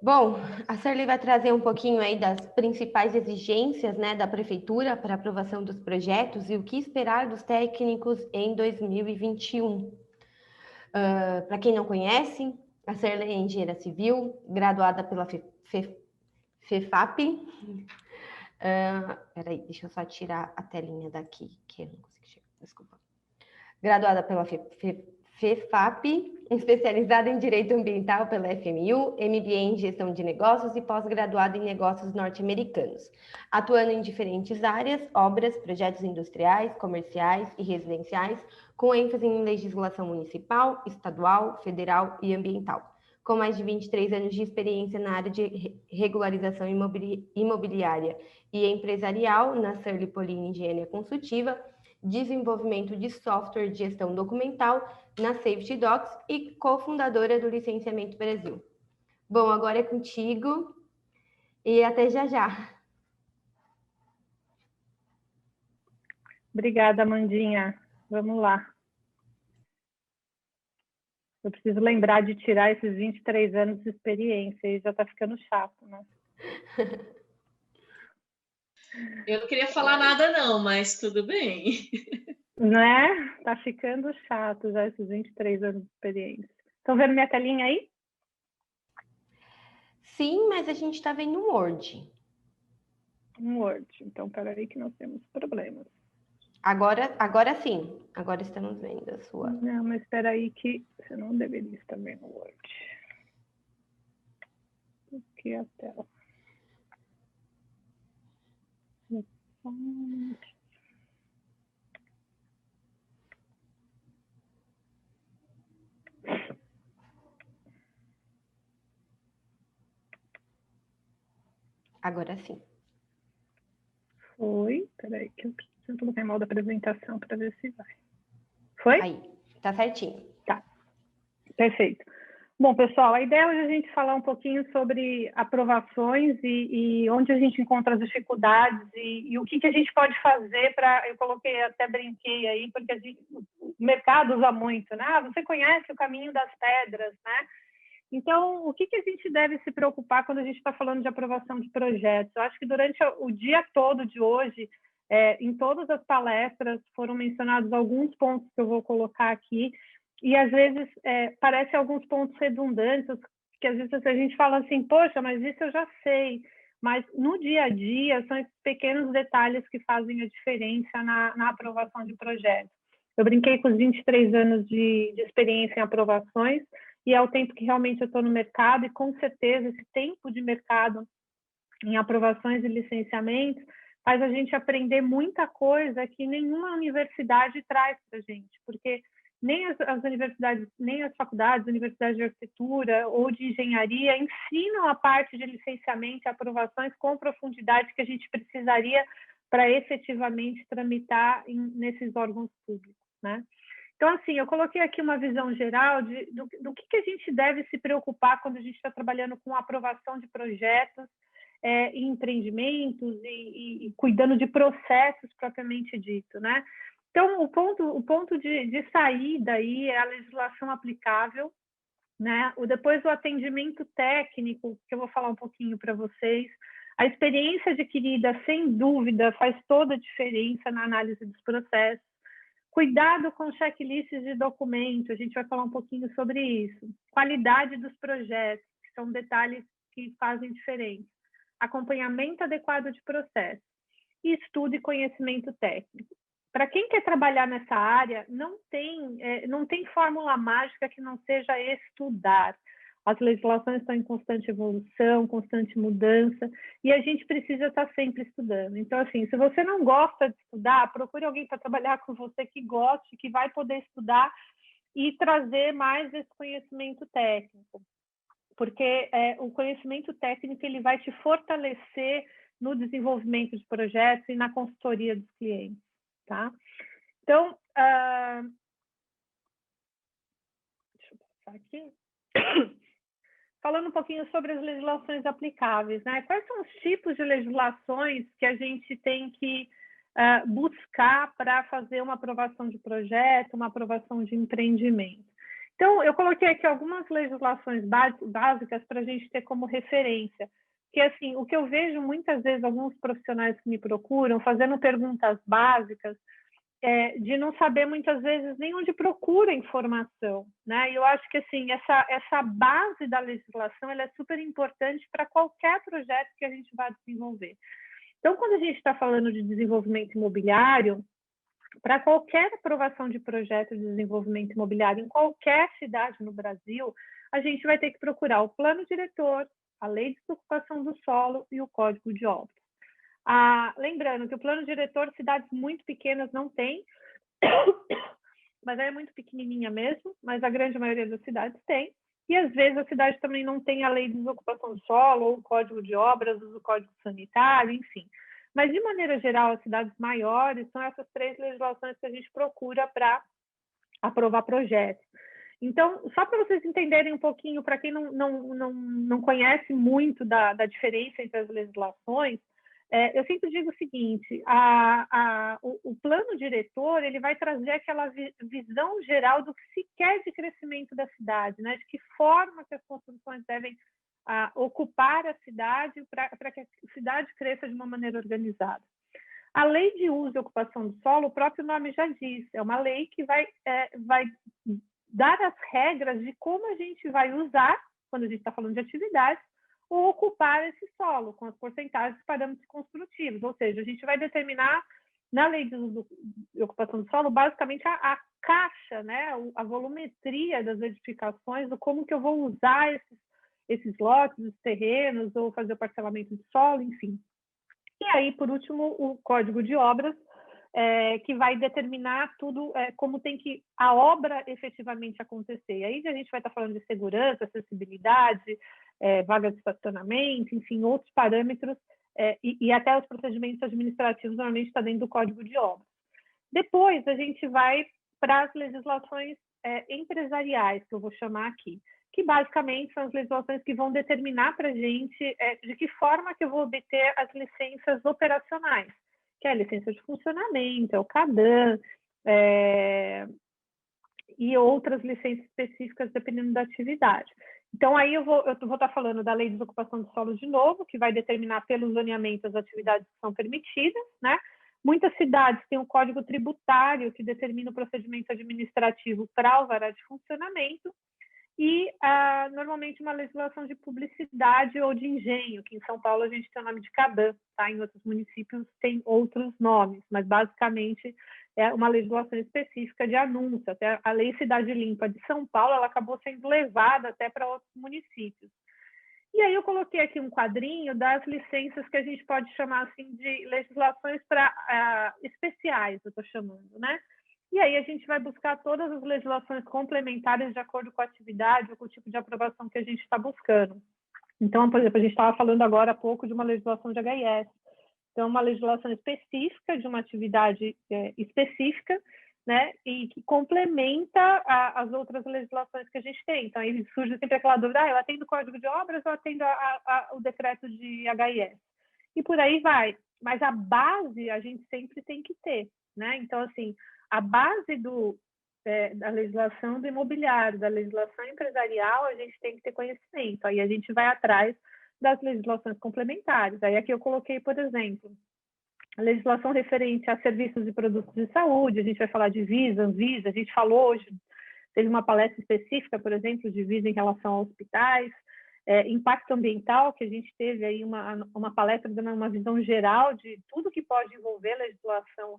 Bom, a Sarli vai trazer um pouquinho aí das principais exigências, né, da prefeitura para aprovação dos projetos e o que esperar dos técnicos em 2021. Para quem não conhece, a Sarli é engenheira civil, graduada pela FEFAP. Peraí, deixa eu só tirar a telinha daqui, que eu não consegui chegar, desculpa. Graduada pela FEFAP, especializada em Direito Ambiental pela FMU, MBA em Gestão de Negócios e pós-graduada em Negócios Norte-Americanos, atuando em diferentes áreas, obras, projetos industriais, comerciais e residenciais, com ênfase em legislação municipal, estadual, federal e ambiental. Com mais de 23 anos de experiência na área de regularização imobiliária e empresarial, na Surly Polini Engenharia Consultiva, desenvolvimento de software de gestão documental na Safety Docs e cofundadora do Licenciamento Brasil. Bom, agora é contigo e até já já. Obrigada, Amandinha. Vamos lá. Eu preciso lembrar de tirar esses 23 anos de experiência, e já está ficando chato, né? Eu não queria falar nada não, mas tudo bem. Né? Tá ficando chato já esses 23 anos de experiência. Estão vendo minha telinha aí? Sim, mas a gente está vendo um Word. Um Word. Então, peraí que nós temos problemas. Agora sim. Agora estamos vendo a sua. Não, mas espera aí que você não deveria estar vendo o Word. Aqui é a tela. Agora sim. Foi. Peraí que eu preciso colocar em modo apresentação para ver se vai. Foi? Aí, tá certinho. Tá. Perfeito. Bom, pessoal, a ideia hoje é a gente falar um pouquinho sobre aprovações e onde a gente encontra as dificuldades e o que a gente pode fazer para... Eu coloquei, até brinquei aí, porque o mercado usa muito, né? Você conhece o caminho das pedras, né? Então, o que a gente deve se preocupar quando a gente está falando de aprovação de projetos? Eu acho que durante o dia todo de hoje, em todas as palestras, foram mencionados alguns pontos que eu vou colocar aqui, e às vezes parece alguns pontos redundantes, que às vezes a gente fala assim, poxa, mas isso eu já sei, mas no dia a dia são esses pequenos detalhes que fazem a diferença na aprovação de projetos. Eu brinquei com os 23 anos de experiência em aprovações, e é o tempo que realmente eu estou no mercado, e com certeza esse tempo de mercado em aprovações e licenciamentos faz a gente aprender muita coisa que nenhuma universidade traz para a gente, porque nem as universidades, nem as faculdades, universidades de arquitetura ou de engenharia ensinam a parte de licenciamento e aprovações com profundidade que a gente precisaria para efetivamente tramitar nesses órgãos públicos, né? Então, assim, eu coloquei aqui uma visão geral do que a gente deve se preocupar quando a gente está trabalhando com aprovação de projetos, em empreendimentos e cuidando de processos propriamente dito, né? Então, o ponto de saída aí é a legislação aplicável, né? Depois o atendimento técnico, que eu vou falar um pouquinho para vocês. A experiência adquirida, sem dúvida, faz toda a diferença na análise dos processos. Cuidado com checklists de documento, a gente vai falar um pouquinho sobre isso. Qualidade dos projetos, que são detalhes que fazem diferença. Acompanhamento adequado de processo. E estudo e conhecimento técnico. Para quem quer trabalhar nessa área, não tem fórmula mágica que não seja estudar. As legislações estão em constante evolução, constante mudança, e a gente precisa estar sempre estudando. Então, assim, se você não gosta de estudar, procure alguém para trabalhar com você que goste, que vai poder estudar e trazer mais esse conhecimento técnico. Porque o conhecimento técnico ele vai te fortalecer no desenvolvimento de projetos e na consultoria dos clientes, tá? Então, deixa eu passar aqui. Falando um pouquinho sobre as legislações aplicáveis, né? Quais são os tipos de legislações que a gente tem que buscar para fazer uma aprovação de projeto, uma aprovação de empreendimento? Então, eu coloquei aqui algumas legislações básicas para a gente ter como referência. Que, assim, o que eu vejo muitas vezes, alguns profissionais que me procuram, fazendo perguntas básicas, de não saber muitas vezes nem onde procura informação, né? E eu acho que assim essa base da legislação ela é super importante para qualquer projeto que a gente vai desenvolver. Então, quando a gente está falando de desenvolvimento imobiliário, para qualquer aprovação de projeto de desenvolvimento imobiliário em qualquer cidade no Brasil, a gente vai ter que procurar o plano diretor, a lei de desocupação do solo e o código de obras. Lembrando que o plano diretor, cidades muito pequenas não tem, mas é muito pequenininha mesmo, mas a grande maioria das cidades tem. E, às vezes, a cidade também não tem a lei de desocupação do solo, ou o código de obras, ou o código sanitário, enfim. Mas, de maneira geral, as cidades maiores são essas 3 legislações que a gente procura para aprovar projetos. Então, só para vocês entenderem um pouquinho, para quem não conhece muito da diferença entre as legislações, eu sempre digo o seguinte, o plano diretor ele vai trazer aquela visão geral do que se quer de crescimento da cidade, né? De que forma que as construções devem ocupar a cidade para que a cidade cresça de uma maneira organizada. A lei de uso e ocupação do solo, o próprio nome já diz, é uma lei que vai dar as regras de como a gente vai usar, quando a gente está falando de atividades, ou ocupar esse solo, com as porcentagens e parâmetros construtivos. Ou seja, a gente vai determinar, na lei de uso e ocupação do solo, basicamente a caixa, né? A volumetria das edificações, o como que eu vou usar esses lotes, os terrenos, ou fazer o parcelamento de solo, enfim. E aí, por último, o código de obras, que vai determinar tudo, como tem que a obra efetivamente acontecer. E aí a gente vai estar falando de segurança, acessibilidade, vaga de estacionamento, enfim, outros parâmetros, e até os procedimentos administrativos normalmente está dentro do código de obras. Depois a gente vai para as legislações empresariais, que eu vou chamar aqui, que basicamente são as legislações que vão determinar para a gente de que forma que eu vou obter as licenças operacionais, que é a licença de funcionamento, é o CADAM, e outras licenças específicas dependendo da atividade. Então, aí eu vou estar falando da lei de desocupação do solo de novo, que vai determinar pelo zoneamento as atividades que são permitidas, né? Muitas cidades têm um código tributário que determina o procedimento administrativo para alvará de funcionamento, e normalmente uma legislação de publicidade ou de engenho, que em São Paulo a gente tem o nome de CADAM, tá? Em outros municípios tem outros nomes, mas basicamente é uma legislação específica de anúncio. Até a Lei Cidade Limpa de São Paulo, ela acabou sendo levada até para outros municípios. E aí eu coloquei aqui um quadrinho das licenças que a gente pode chamar assim de legislações especiais, eu estou chamando, né? E aí a gente vai buscar todas as legislações complementares de acordo com a atividade ou com o tipo de aprovação que a gente está buscando. Então, por exemplo, a gente estava falando agora há pouco de uma legislação de HIS. Então, uma legislação específica de uma atividade específica, né, e que complementa as outras legislações que a gente tem. Então, aí surge sempre aquela dúvida, eu atendo o Código de Obras ou atendo o decreto de HIS? E por aí vai. Mas a base a gente sempre tem que ter, né? Então, assim, a base da legislação do imobiliário, da legislação empresarial, a gente tem que ter conhecimento. Aí a gente vai atrás das legislações complementares. Aí aqui eu coloquei, por exemplo, a legislação referente a serviços e produtos de saúde, a gente vai falar de Visa, Anvisa, a gente falou hoje, teve uma palestra específica, por exemplo, de Visa em relação a hospitais, impacto ambiental, que a gente teve aí uma palestra dando uma visão geral de tudo que pode envolver legislação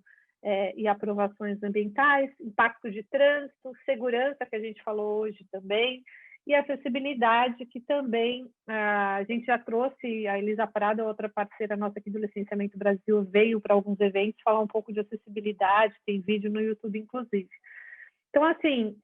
e aprovações ambientais, impacto de trânsito, segurança, que a gente falou hoje também, e acessibilidade, que também a gente já trouxe, a Elisa Prada, outra parceira nossa aqui do Licenciamento Brasil, veio para alguns eventos falar um pouco de acessibilidade, tem vídeo no YouTube, inclusive. Então, assim,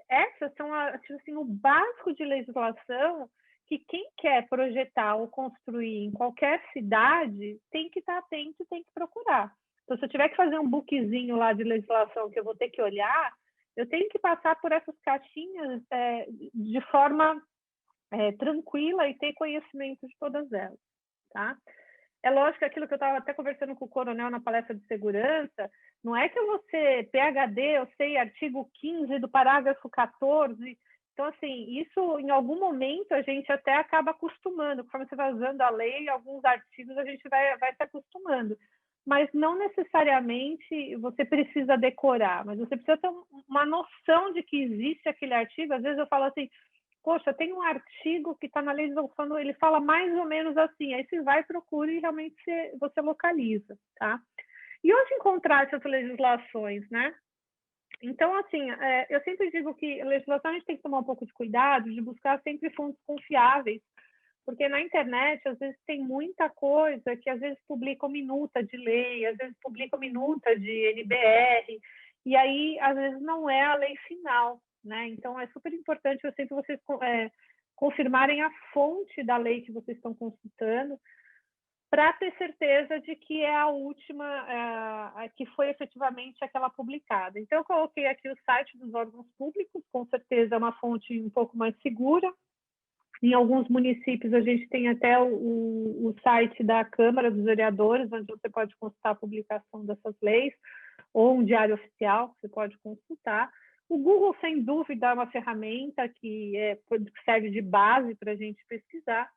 essas são assim, o básico de legislação que quem quer projetar ou construir em qualquer cidade tem que estar atento e tem que procurar. Então, se eu tiver que fazer um bookzinho lá de legislação que eu vou ter que olhar, eu tenho que passar por essas caixinhas de forma tranquila e ter conhecimento de todas elas, tá? É lógico que aquilo que eu estava até conversando com o coronel na palestra de segurança, Não é que eu vou ser PhD, eu sei artigo 15 do parágrafo 14. Então, assim, isso em algum momento a gente até acaba acostumando. Conforme você vai usando a lei, alguns artigos a gente vai se acostumando. Mas não necessariamente você precisa decorar, mas você precisa ter uma noção de que existe aquele artigo. Às vezes eu falo assim, poxa, tem um artigo que está na legislação, ele fala mais ou menos assim. Aí você vai, procura e realmente você localiza, tá? E onde encontrar essas legislações, né? Então, assim, eu sempre digo que a legislação a gente tem que tomar um pouco de cuidado, de buscar sempre fontes confiáveis, porque na internet, às vezes, tem muita coisa que, às vezes, publicam minuta de lei, às vezes, publicam minuta de NBR, e aí, às vezes, não é a lei final, né? Então, é super importante vocês confirmarem a fonte da lei que vocês estão consultando, para ter certeza de que é a última, que foi efetivamente aquela publicada. Então, eu coloquei aqui o site dos órgãos públicos, com certeza é uma fonte um pouco mais segura. Em alguns municípios, a gente tem até o site da Câmara dos Vereadores, onde você pode consultar a publicação dessas leis, ou um diário oficial, que você pode consultar. O Google, sem dúvida, é uma ferramenta que serve de base para a gente pesquisar.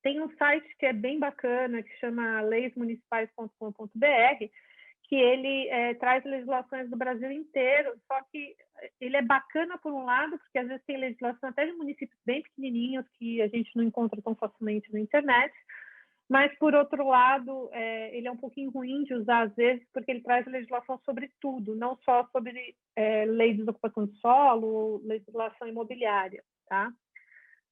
Tem um site que é bem bacana, que chama leismunicipais.com.br, que ele traz legislações do Brasil inteiro, só que ele é bacana por um lado, porque às vezes tem legislação até de municípios bem pequenininhos, que a gente não encontra tão facilmente na internet, mas, por outro lado, ele é um pouquinho ruim de usar às vezes, porque ele traz legislação sobre tudo, não só sobre lei de ocupação de solo ou legislação imobiliária, tá?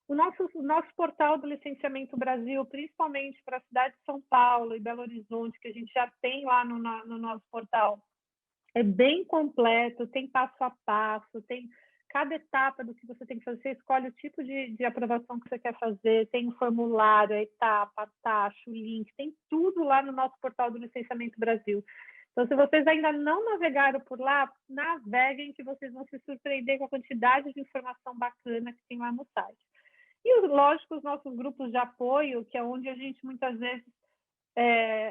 O nosso portal do Licenciamento Brasil, principalmente para a cidade de São Paulo e Belo Horizonte, que a gente já tem lá no nosso portal, é bem completo, tem passo a passo, tem cada etapa do que você tem que fazer, você escolhe o tipo de aprovação que você quer fazer, tem o formulário, a etapa, a taxa, o link, tem tudo lá no nosso portal do Licenciamento Brasil. Então, se vocês ainda não navegaram por lá, naveguem, que vocês vão se surpreender com a quantidade de informação bacana que tem lá no site. E, lógico, os nossos grupos de apoio, que é onde a gente, muitas vezes,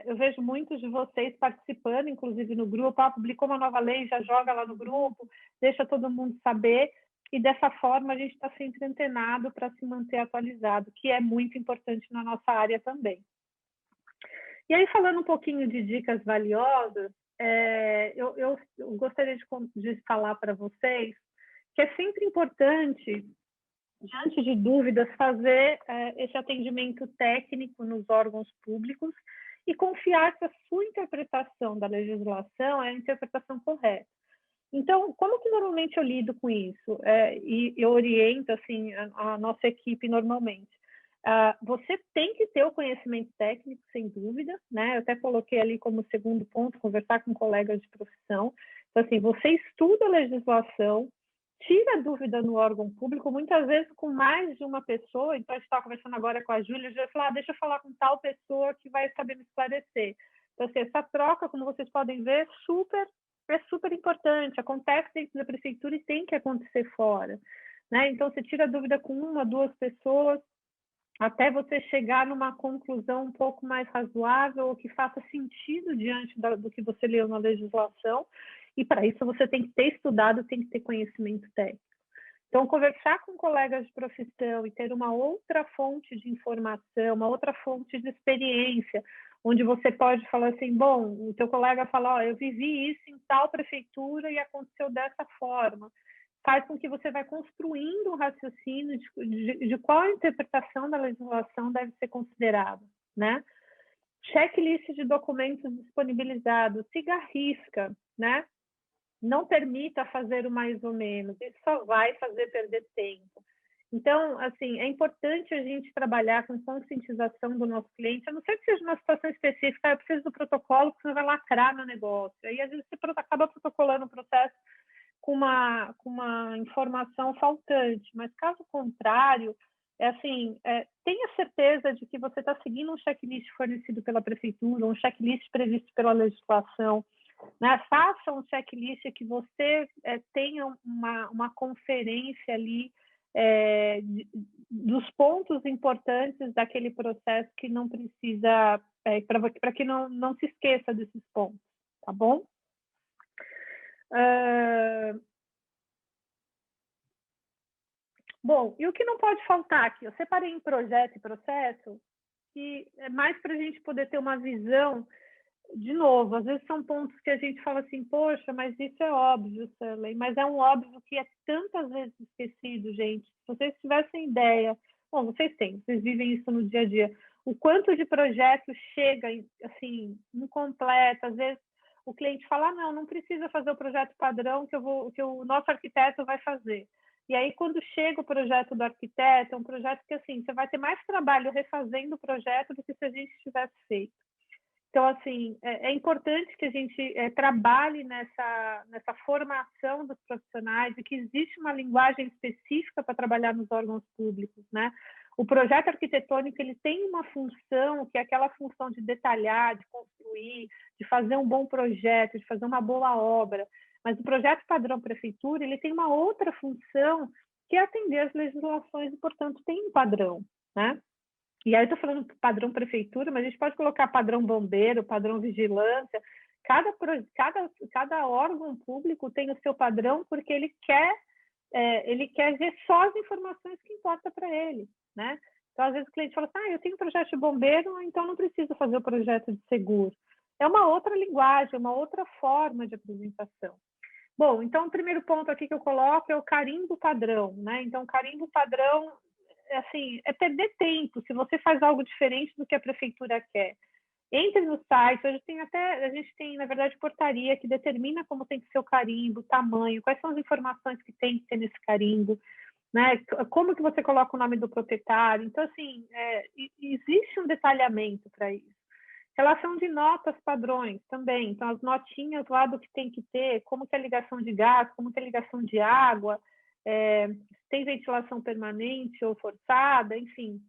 eu vejo muitos de vocês participando, inclusive no grupo, publicou uma nova lei, já joga lá no grupo, deixa todo mundo saber, e dessa forma a gente está sempre antenado para se manter atualizado, que é muito importante na nossa área também. E aí, falando um pouquinho de dicas valiosas, eu gostaria de falar para vocês que é sempre importante, diante de dúvidas, fazer esse atendimento técnico nos órgãos públicos e confiar que a sua interpretação da legislação é a interpretação correta. Então, como que normalmente eu lido com isso? E eu oriento assim, a nossa equipe normalmente. Você tem que ter o conhecimento técnico, sem dúvida, né? Eu até coloquei ali como segundo ponto, conversar com colegas de profissão. Então, assim, você estuda a legislação, tira dúvida no órgão público, muitas vezes com mais de uma pessoa. Então, a gente está conversando agora com a Júlia, a Júlia falou, deixa eu falar com tal pessoa que vai saber me esclarecer. Então, assim, essa troca, como vocês podem ver, é super importante, acontece dentro da prefeitura e tem que acontecer fora, né? Então, você tira dúvida com uma, duas pessoas, até você chegar numa conclusão um pouco mais razoável ou que faça sentido diante do que você leu na legislação, e para isso você tem que ter estudado, tem que ter conhecimento técnico. Então, conversar com colegas de profissão e ter uma outra fonte de informação, uma outra fonte de experiência, onde você pode falar assim, bom, o teu colega fala, eu vivi isso em tal prefeitura e aconteceu dessa forma. Faz com que você vai construindo um raciocínio de qual a interpretação da legislação deve ser considerada, né? Checklist de documentos disponibilizados, siga a risca, né? Não permita fazer o mais ou menos, isso só vai fazer perder tempo. Então, assim, é importante a gente trabalhar com conscientização do nosso cliente, a não ser que seja uma situação específica, eu preciso do protocolo, porque você vai lacrar no negócio. Aí, às vezes, você acaba protocolando o processo com uma informação faltante, mas caso contrário, tenha certeza de que você está seguindo um checklist fornecido pela prefeitura, um checklist previsto pela legislação, né? Faça um checklist que você tenha uma conferência ali dos pontos importantes daquele processo que não precisa, para que não se esqueça desses pontos, tá bom? Bom, e o que não pode faltar aqui? Eu separei em projeto e processo, que é mais para a gente poder ter uma visão. De novo, às vezes são pontos que a gente fala assim, poxa, mas isso é óbvio, Stanley, mas é um óbvio que é tantas vezes esquecido, gente. Se vocês tivessem ideia, bom, vocês têm, vocês vivem isso no dia a dia, o quanto de projetos chega, assim, incompleto, às vezes o cliente fala, não precisa fazer o projeto padrão que o nosso arquiteto vai fazer. E aí, quando chega o projeto do arquiteto, é um projeto que, assim, você vai ter mais trabalho refazendo o projeto do que se a gente tivesse feito. Então, assim, é importante que a gente trabalhe nessa formação dos profissionais e que existe uma linguagem específica para trabalhar nos órgãos públicos, né? O projeto arquitetônico, ele tem uma função, que é aquela função de detalhar, de construir, de fazer um bom projeto, de fazer uma boa obra. Mas o projeto padrão prefeitura, ele tem uma outra função, que é atender às legislações e, portanto, tem um padrão, né? E aí eu estou falando padrão prefeitura, mas a gente pode colocar padrão bombeiro, padrão vigilância. Cada órgão público tem o seu padrão porque ele quer ver só as informações que importam para ele, né? Então, às vezes o cliente fala assim, eu tenho um projeto de bombeiro, então não preciso fazer o projeto de seguro. É uma outra linguagem, uma outra forma de apresentação. Bom, então o primeiro ponto aqui que eu coloco é o carimbo padrão, né? Então, carimbo padrão, assim, é perder tempo se você faz algo diferente do que a prefeitura quer. Entre no site, a gente tem, na verdade, portaria que determina como tem que ser o carimbo, o tamanho, quais são as informações que tem que ter nesse carimbo, né? Como que você coloca o nome do proprietário. Então, assim, existe um detalhamento para isso. Relação de notas padrões também. Então, as notinhas lá do que tem que ter, como que é a ligação de gás, como que é a ligação de água, tem ventilação permanente ou forçada, enfim.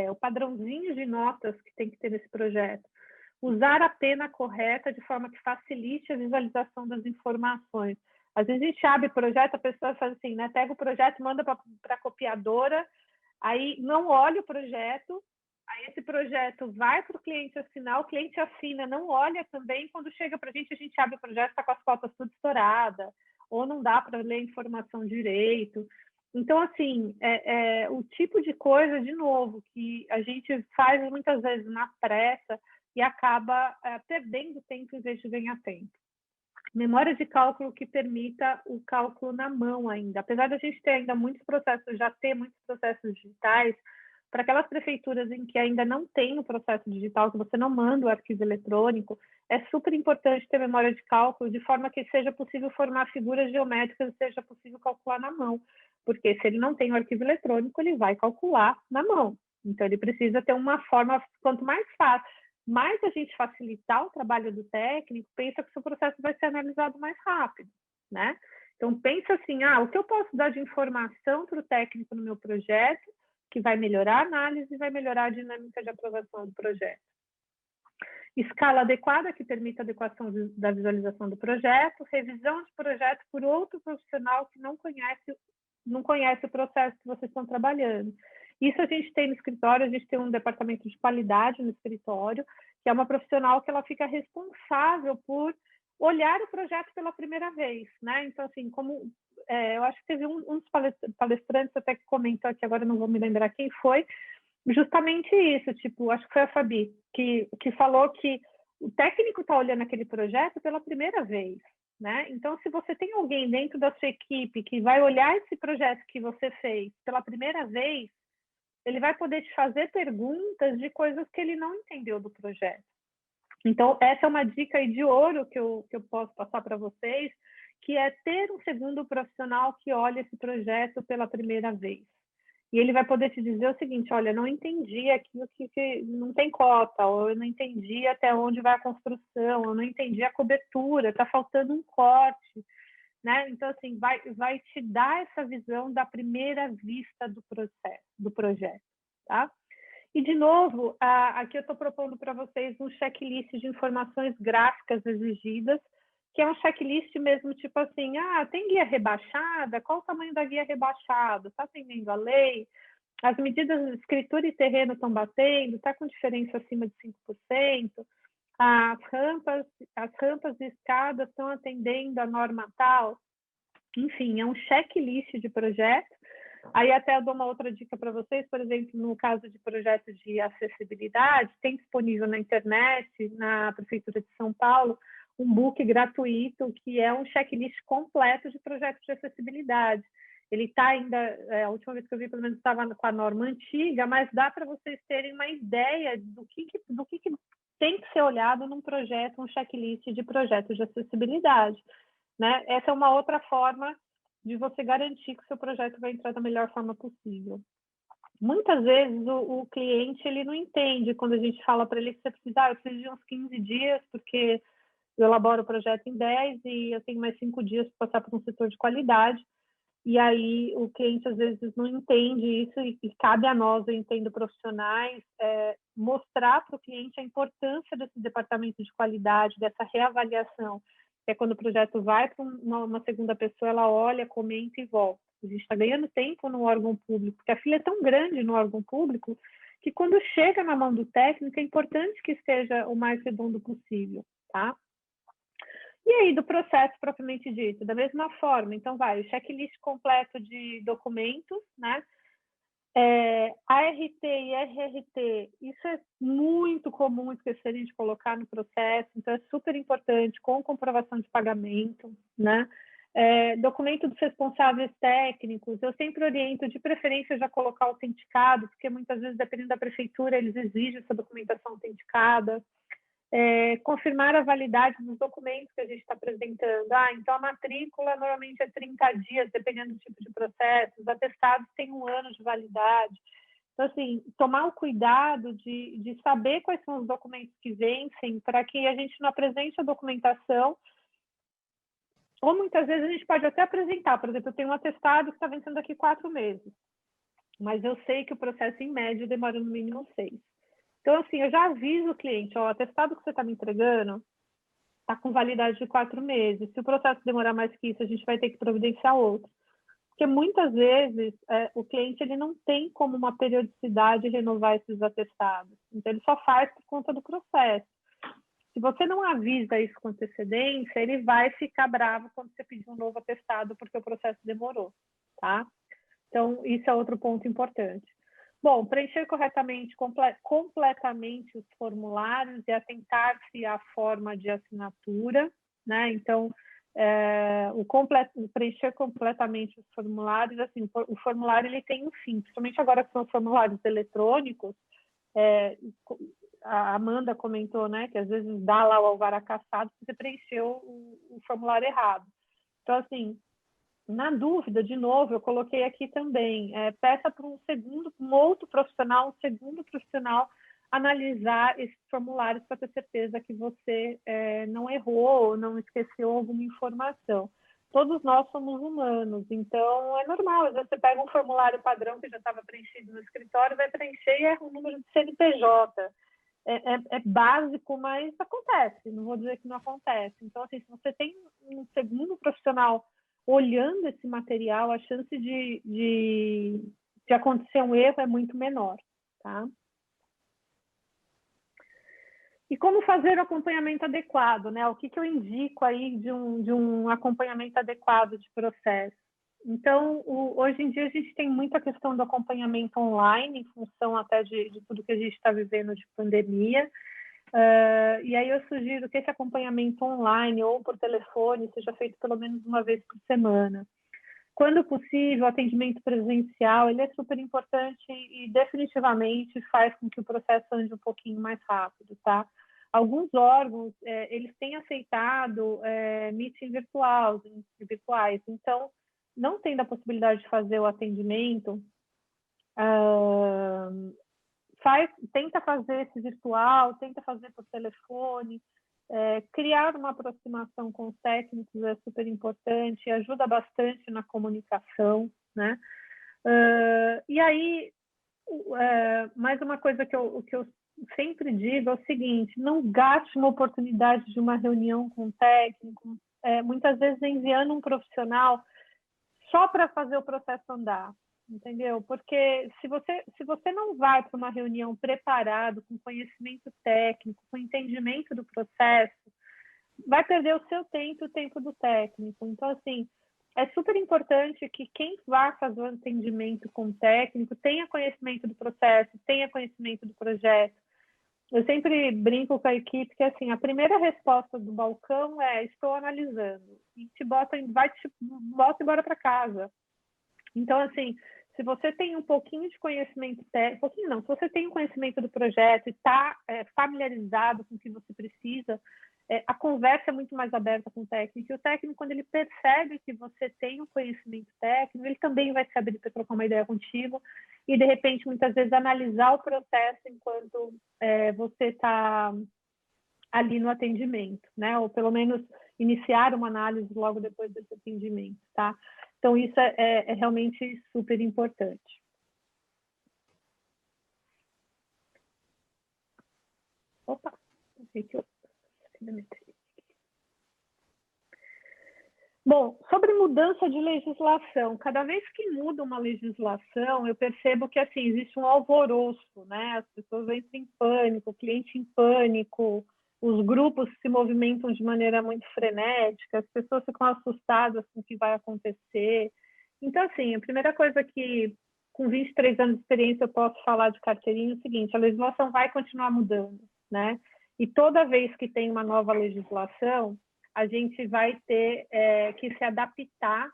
O padrãozinho de notas que tem que ter nesse projeto. Usar a pena correta de forma que facilite a visualização das informações. Às vezes a gente abre o projeto, a pessoa faz assim, né? Pega o projeto, manda para a copiadora, aí não olha o projeto, aí esse projeto vai para o cliente assinar, o cliente assina, não olha também, quando chega para a gente abre o projeto, está com as fotos tudo estourada, ou não dá para ler a informação direito. Então, assim, o tipo de coisa, de novo, que a gente faz muitas vezes na pressa e acaba perdendo tempo em vez de ganhar tempo. Memória de cálculo que permita o cálculo na mão ainda. Apesar de a gente ter ainda muitos processos, já ter muitos processos digitais, para aquelas prefeituras em que ainda não tem o processo digital, que você não manda o arquivo eletrônico, é super importante ter memória de cálculo, de forma que seja possível formar figuras geométricas, seja possível calcular na mão. Porque se ele não tem o arquivo eletrônico, ele vai calcular na mão. Então, ele precisa ter uma forma, quanto mais fácil, mais a gente facilitar o trabalho do técnico, pensa que o seu processo vai ser analisado mais rápido, né? Então, pensa assim, o que eu posso dar de informação para o técnico no meu projeto, que vai melhorar a análise e vai melhorar a dinâmica de aprovação do projeto. Escala adequada, que permita a adequação da visualização do projeto, revisão de projeto por outro profissional que não conhece o processo que vocês estão trabalhando. Isso a gente tem no escritório, a gente tem um departamento de qualidade no escritório, que é uma profissional que ela fica responsável por olhar o projeto pela primeira vez, né? Então, assim, eu acho que teve um dos palestrantes até que comentou aqui, agora não vou me lembrar quem foi, justamente isso, tipo, acho que foi a Fabi, que falou que o técnico está olhando aquele projeto pela primeira vez, né? Então, se você tem alguém dentro da sua equipe que vai olhar esse projeto que você fez pela primeira vez, ele vai poder te fazer perguntas de coisas que ele não entendeu do projeto. Então, essa é uma dica aí de ouro que eu posso passar para vocês, que é ter um segundo profissional que olha esse projeto pela primeira vez. E ele vai poder te dizer o seguinte, olha, não entendi aquilo que não tem cota, ou eu não entendi até onde vai a construção, eu não entendi a cobertura, está faltando um corte, né? Então, assim, vai te dar essa visão da primeira vista do projeto, tá? E, de novo, aqui eu estou propondo para vocês um checklist de informações gráficas exigidas, que é um checklist mesmo, tipo assim, tem guia rebaixada? Qual o tamanho da guia rebaixada? Está atendendo a lei? As medidas de escritura e terreno estão batendo? Está com diferença acima de 5%? as rampas e escadas estão atendendo a norma tal. Enfim, é um checklist de projeto. Aí até eu dou uma outra dica para vocês, por exemplo, no caso de projetos de acessibilidade, tem disponível na internet, na Prefeitura de São Paulo, um book gratuito que é um checklist completo de projetos de acessibilidade. Ele está ainda, a última vez que eu vi, pelo menos estava com a norma antiga, mas dá para vocês terem uma ideia do que tem que ser olhado num projeto, um checklist de projetos de acessibilidade, né? Essa é uma outra forma de você garantir que o seu projeto vai entrar da melhor forma possível. Muitas vezes o cliente ele não entende quando a gente fala para ele que você precisa, eu preciso de uns 15 dias, porque eu elaboro o projeto em 10 e eu tenho mais 5 dias para passar por um setor de qualidade. E aí o cliente às vezes não entende isso e cabe a nós, eu entendo, profissionais, mostrar para o cliente a importância desse departamento de qualidade, dessa reavaliação. É quando o projeto vai para uma segunda pessoa, ela olha, comenta e volta. A gente está ganhando tempo no órgão público, porque a fila é tão grande no órgão público que quando chega na mão do técnico é importante que esteja o mais redondo possível, tá? E aí, do processo propriamente dito, da mesma forma, então vai, o checklist completo de documentos, né? ART e RRT, isso é muito comum esquecer de colocar no processo, então é super importante, com comprovação de pagamento, né? Documento dos responsáveis técnicos, eu sempre oriento, de preferência, já colocar autenticado, porque muitas vezes, dependendo da prefeitura, eles exigem essa documentação autenticada. Confirmar a validade dos documentos que a gente está apresentando. Então a matrícula normalmente é 30 dias, dependendo do tipo de processo. Os atestados têm 1 ano de validade. Então, assim, tomar o cuidado de saber quais são os documentos que vencem para que a gente não apresente a documentação. Ou muitas vezes a gente pode até apresentar, por exemplo, eu tenho um atestado que está vencendo daqui 4 meses, mas eu sei que o processo, em média, demora no mínimo 6. Então, assim, eu já aviso o cliente, o atestado que você está me entregando está com validade de 4 meses. Se o processo demorar mais que isso, a gente vai ter que providenciar outro. Porque muitas vezes o cliente ele não tem como uma periodicidade renovar esses atestados. Então, ele só faz por conta do processo. Se você não avisa isso com antecedência, ele vai ficar bravo quando você pedir um novo atestado, porque o processo demorou, tá? Então, isso é outro ponto importante. Bom, preencher corretamente, completamente os formulários e atentar-se à forma de assinatura, né? Então, preencher completamente os formulários, assim, o formulário ele tem um fim, principalmente agora que são os formulários eletrônicos. A Amanda comentou, né, que às vezes dá lá o alvará cassado porque você preencheu o formulário errado. Então, assim, na dúvida, de novo, eu coloquei aqui também, peça para um outro profissional, um segundo profissional, analisar esses formulários para ter certeza que você não errou ou não esqueceu alguma informação. Todos nós somos humanos, então é normal. Às vezes você pega um formulário padrão que já estava preenchido no escritório, vai preencher e erra o número de CNPJ. É básico, mas acontece, não vou dizer que não acontece. Então, assim, se você tem um segundo profissional olhando esse material, a chance de acontecer um erro é muito menor, tá? E como fazer o acompanhamento adequado, né? O que eu indico aí de um acompanhamento adequado de processo? Então, hoje em dia a gente tem muita questão do acompanhamento online, em função até de tudo que a gente está vivendo de pandemia. E aí eu sugiro que esse acompanhamento online ou por telefone seja feito pelo menos uma vez por semana. Quando possível, o atendimento presencial ele é super importante e definitivamente faz com que o processo ande um pouquinho mais rápido, tá? Alguns órgãos, eles têm aceitado meeting virtuais, então, não tendo a possibilidade de fazer o atendimento, tenta fazer esse virtual, tenta fazer por telefone, criar uma aproximação com os técnicos é super importante, ajuda bastante na comunicação, né? E aí, mais uma coisa que eu sempre digo é o seguinte: não gaste uma oportunidade de uma reunião com o técnico, muitas vezes enviando um profissional só para fazer o processo andar. entendeu? Porque se você não vai para uma reunião preparado, com conhecimento técnico, com entendimento do processo, vai perder o seu tempo, o tempo do técnico. Então, assim, é super importante que quem vá fazer o atendimento com o técnico tenha conhecimento do processo, tenha conhecimento do projeto. Eu sempre brinco com a equipe que, assim, a primeira resposta do balcão é: estou analisando, e te bota embora para casa. Então, assim, se você tem um pouquinho de conhecimento técnico, pouquinho não, se você tem um conhecimento do projeto e está familiarizado com o que você precisa, a conversa é muito mais aberta com o técnico. E o técnico, quando ele percebe que você tem um conhecimento técnico, ele também vai se abrir para trocar uma ideia contigo e, de repente, muitas vezes, analisar o processo enquanto você está ali no atendimento, né? Ou, pelo menos, iniciar uma análise logo depois desse atendimento, tá? Então, isso é realmente super importante. Opa, não sei que eu... Bom, sobre mudança de legislação, cada vez que muda uma legislação, eu percebo que, assim, existe um alvoroço, né? As pessoas entram em pânico, o cliente em pânico, os grupos se movimentam de maneira muito frenética, as pessoas ficam assustadas com o que vai acontecer. Então, assim, a primeira coisa que, com 23 anos de experiência, eu posso falar de carteirinha é o seguinte: a legislação vai continuar mudando, né? E toda vez que tem uma nova legislação, a gente vai ter que se adaptar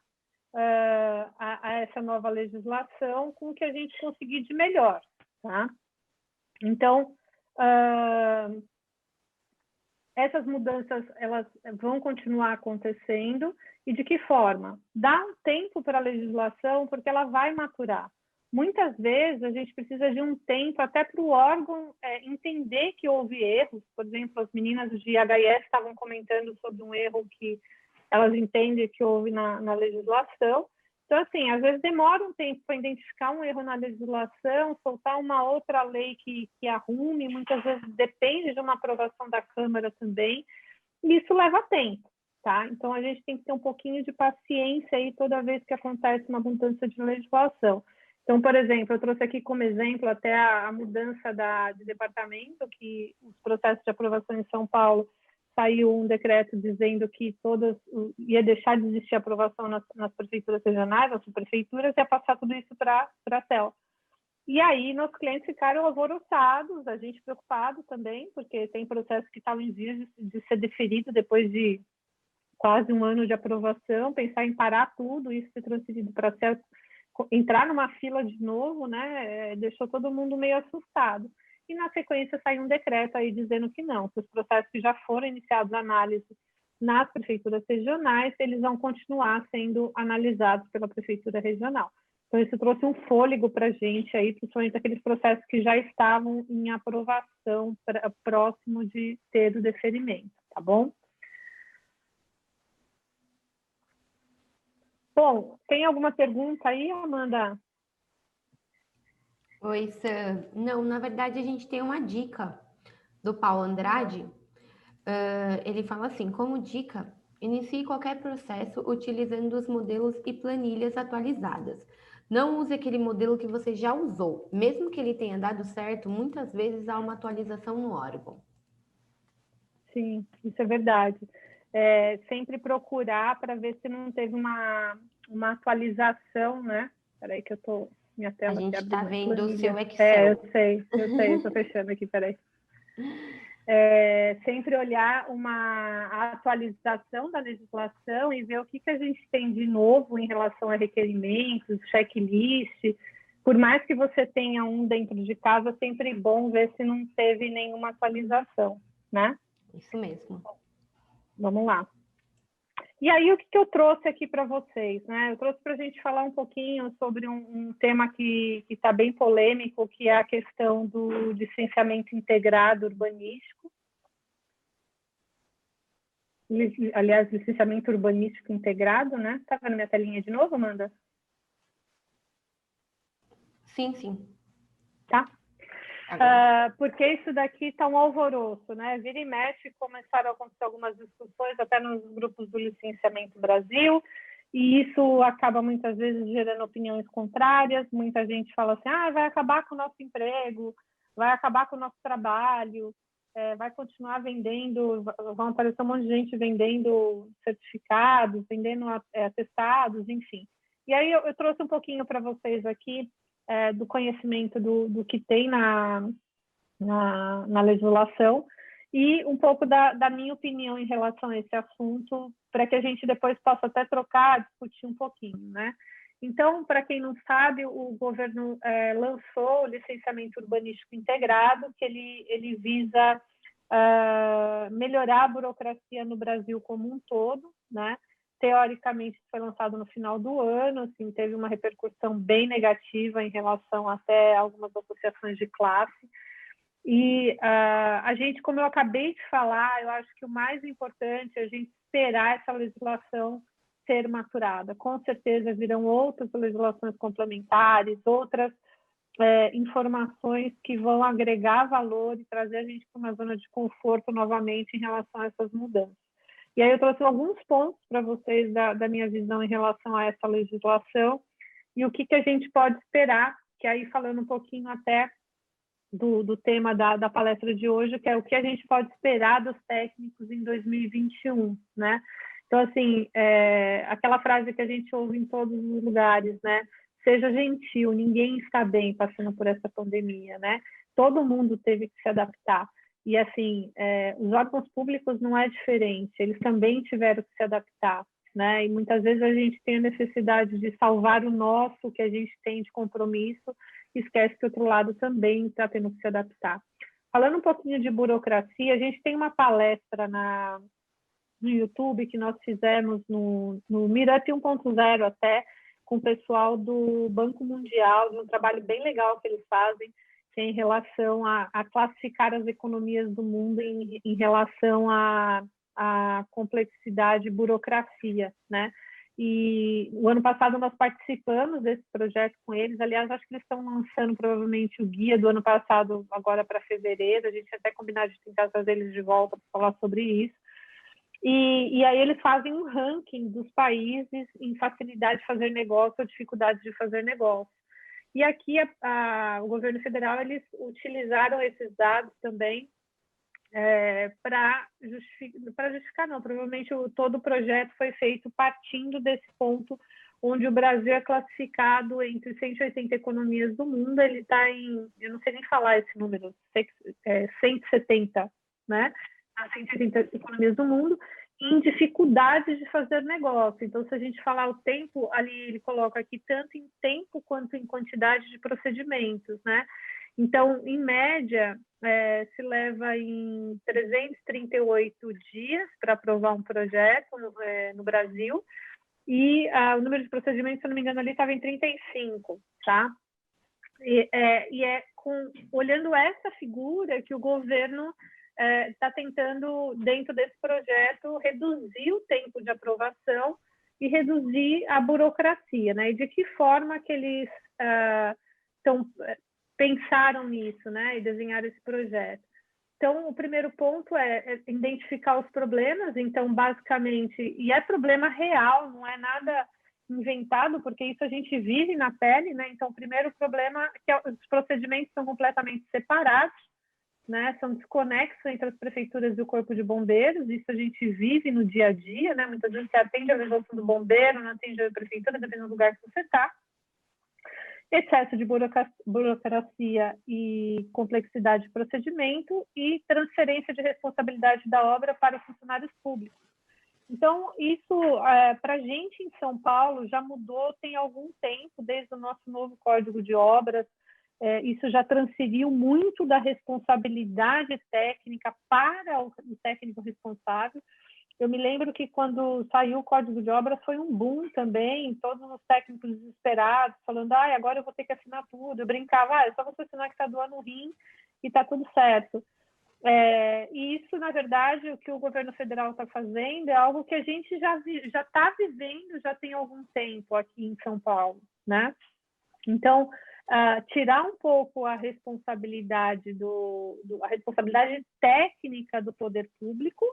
a essa nova legislação com o que a gente conseguir de melhor, tá? Então, essas mudanças, elas vão continuar acontecendo. E de que forma? Dá um tempo para a legislação, porque ela vai maturar. Muitas vezes, a gente precisa de um tempo até para o órgão entender que houve erros. Por exemplo, as meninas de HIS estavam comentando sobre um erro que elas entendem que houve na legislação. Então, assim, às vezes demora um tempo para identificar um erro na legislação, soltar uma outra lei que arrume, muitas vezes depende de uma aprovação da Câmara também, e isso leva tempo, tá? Então, a gente tem que ter um pouquinho de paciência aí toda vez que acontece uma mudança de legislação. Então, por exemplo, eu trouxe aqui como exemplo até a mudança de departamento, que os processos de aprovação em São Paulo, saiu um decreto dizendo que ia deixar de existir aprovação nas prefeituras regionais, nas subprefeituras, ia passar tudo isso para a CEL. E aí, nossos clientes ficaram alvoroçados, a gente preocupado também, porque tem processos que estavam em vias de ser deferido depois de quase um ano de aprovação, pensar em parar tudo, isso ser transferido para a CEL, entrar numa fila de novo, né, deixou todo mundo meio assustado. E, na sequência, saiu um decreto aí dizendo que não, que os processos que já foram iniciados a análise nas prefeituras regionais, eles vão continuar sendo analisados pela prefeitura regional. Então, isso trouxe um fôlego para a gente aí, principalmente aqueles processos que já estavam em aprovação, próximo de ter o deferimento, tá bom? Bom, tem alguma pergunta aí, Amanda? Oi, Sam. Não, na verdade, a gente tem uma dica do Paulo Andrade. Ele fala assim: como dica, inicie qualquer processo utilizando os modelos e planilhas atualizadas. Não use aquele modelo que você já usou. Mesmo que ele tenha dado certo, muitas vezes há uma atualização no órgão. Sim, isso é verdade. Sempre procurar para ver se não teve uma atualização, né? Espera aí que eu tô... Minha tela A gente está vendo o seu Excel. Eu sei, estou fechando aqui, peraí. Sempre olhar a atualização da legislação e ver o que a gente tem de novo em relação a requerimentos, checklist. Por mais que você tenha um dentro de casa, é sempre bom ver se não teve nenhuma atualização, né? Isso mesmo. Vamos lá. E aí, o que eu trouxe aqui para vocês, né? Eu trouxe para a gente falar um pouquinho sobre um tema que está bem polêmico, que é a questão do licenciamento integrado urbanístico. Aliás, licenciamento urbanístico integrado, né? Tá vendo minha telinha de novo, Amanda? Sim, sim. Tá? Porque isso daqui está um alvoroço, né? Vira e mexe, começaram a acontecer algumas discussões até nos grupos do Licenciamento Brasil, e isso acaba muitas vezes gerando opiniões contrárias. Muita gente fala assim, vai acabar com o nosso emprego, vai acabar com o nosso trabalho, vai continuar vendendo, vão aparecer um monte de gente vendendo certificados, vendendo atestados, enfim. E aí eu trouxe um pouquinho para vocês aqui do conhecimento do que tem na legislação e um pouco da minha opinião em relação a esse assunto, para que a gente depois possa até trocar, discutir um pouquinho, né? Então, para quem não sabe, o governo lançou o licenciamento urbanístico integrado, que ele visa melhorar a burocracia no Brasil como um todo, né? Teoricamente, foi lançado no final do ano, assim, teve uma repercussão bem negativa em relação até algumas associações de classe. E a gente, como eu acabei de falar, eu acho que o mais importante é a gente esperar essa legislação ser maturada. Com certeza virão outras legislações complementares, outras informações que vão agregar valor e trazer a gente para uma zona de conforto novamente em relação a essas mudanças. E aí eu trouxe alguns pontos para vocês da minha visão em relação a essa legislação e o que a gente pode esperar, que aí falando um pouquinho até do tema da palestra de hoje, que é o que a gente pode esperar dos técnicos em 2021, né? Então, assim, aquela frase que a gente ouve em todos os lugares, né? Seja gentil, ninguém está bem passando por essa pandemia, né? Todo mundo teve que se adaptar. E, assim, os órgãos públicos não é diferente, eles também tiveram que se adaptar, né? E muitas vezes a gente tem a necessidade de salvar o nosso, que a gente tem de compromisso, e esquece que o outro lado também está tendo que se adaptar. Falando um pouquinho de burocracia, a gente tem uma palestra no YouTube que nós fizemos no Meetup 1.0 até, com o pessoal do Banco Mundial, de um trabalho bem legal que eles fazem, que é em relação a classificar as economias do mundo em relação à complexidade e burocracia, né? E o ano passado nós participamos desse projeto com eles. Aliás, acho que eles estão lançando provavelmente o guia do ano passado agora para fevereiro. A gente até combinar de tentar trazer eles de volta para falar sobre isso. E aí eles fazem um ranking dos países em facilidade de fazer negócio ou dificuldade de fazer negócio. E aqui o governo federal, eles utilizaram esses dados também para justificar, não, provavelmente todo o projeto foi feito partindo desse ponto onde o Brasil é classificado entre 180 economias do mundo, ele está em, eu não sei nem falar esse número, 170, né? 180 economias do mundo, em dificuldade de fazer negócio. Então, se a gente falar o tempo, ali ele coloca aqui tanto em tempo quanto em quantidade de procedimentos, né? Então, em média, se leva em 338 dias para aprovar um projeto no Brasil, e o número de procedimentos, se eu não me engano, ali estava em 35, tá? Olhando essa figura que o governo está tentando, dentro desse projeto, reduzir o tempo de aprovação e reduzir a burocracia, né? E de que forma que eles pensaram nisso, né? E desenharam esse projeto. Então, o primeiro ponto é identificar os problemas. Então, basicamente, e é problema real, não é nada inventado, porque isso a gente vive na pele, né? Então, o primeiro problema é que os procedimentos são completamente separados, né? São desconexos entre as prefeituras e o Corpo de Bombeiros. Isso a gente vive no dia a dia, né? Muitas vezes você atende a legislação do bombeiro, não atende a prefeitura, dependendo do lugar que você está. Excesso de burocracia e complexidade de procedimento e transferência de responsabilidade da obra para os funcionários públicos. Então, isso, para a gente em São Paulo, já mudou tem algum tempo, desde o nosso novo Código de Obras. Isso já transferiu muito da responsabilidade técnica para o técnico responsável. Eu me lembro que quando saiu o Código de Obras foi um boom também, todos os técnicos desesperados, falando, agora eu vou ter que assinar tudo. Eu brincava, é só você assinar que está doando o rim e está tudo certo. E isso, na verdade, o que o governo federal está fazendo é algo que a gente já está vivendo, já tem algum tempo aqui em São Paulo, né? Então, tirar um pouco a responsabilidade a responsabilidade técnica do poder público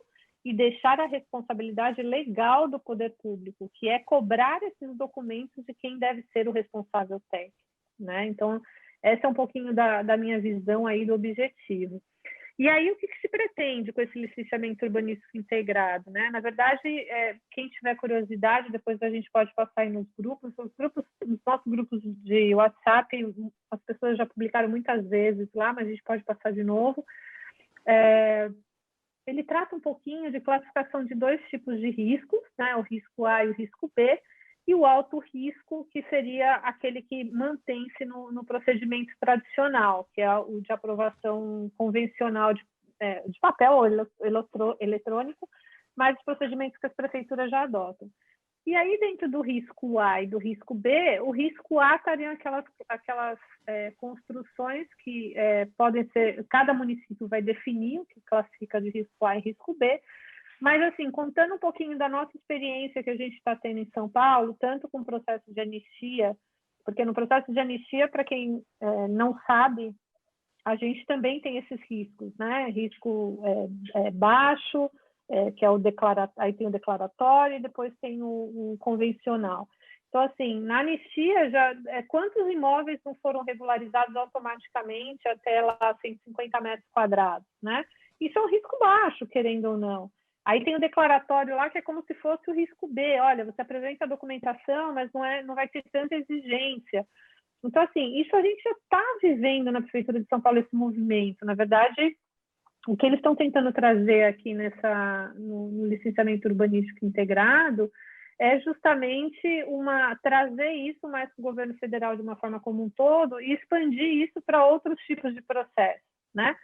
e deixar a responsabilidade legal do poder público, que é cobrar esses documentos de quem deve ser o responsável técnico, né? Então, essa é um pouquinho da minha visão aí do objetivo. E aí, o que se pretende com esse licenciamento urbanístico integrado, né? Na verdade, quem tiver curiosidade, depois a gente pode passar aí nos nossos grupos de WhatsApp, as pessoas já publicaram muitas vezes lá, mas a gente pode passar de novo. Ele trata um pouquinho de classificação de 2 tipos de riscos, né? O risco A e o risco B, e o alto risco, que seria aquele que mantém-se no procedimento tradicional, que é o de aprovação convencional de papel ou eletrônico, mas os procedimentos que as prefeituras já adotam. E aí, dentro do risco A e do risco B, o risco A estariam aquelas construções que podem ser, cada município vai definir o que classifica de risco A e risco B, mas, assim, contando um pouquinho da nossa experiência que a gente está tendo em São Paulo, tanto com o processo de anistia, porque no processo de anistia, para quem não sabe, a gente também tem esses riscos, né? Risco baixo, que é aí tem o declaratório, e depois tem o convencional. Então, assim, na anistia, quantos imóveis não foram regularizados automaticamente até lá 150 metros quadrados, né? Isso é um risco baixo, querendo ou não. Aí tem o declaratório lá, que é como se fosse o risco B. Olha, você apresenta a documentação, mas não vai ter tanta exigência. Então, assim, isso a gente já está vivendo na Prefeitura de São Paulo, esse movimento. Na verdade, o que eles estão tentando trazer aqui no licenciamento urbanístico integrado é justamente trazer isso mais para o governo federal de uma forma como um todo e expandir isso para outros tipos de processos, né?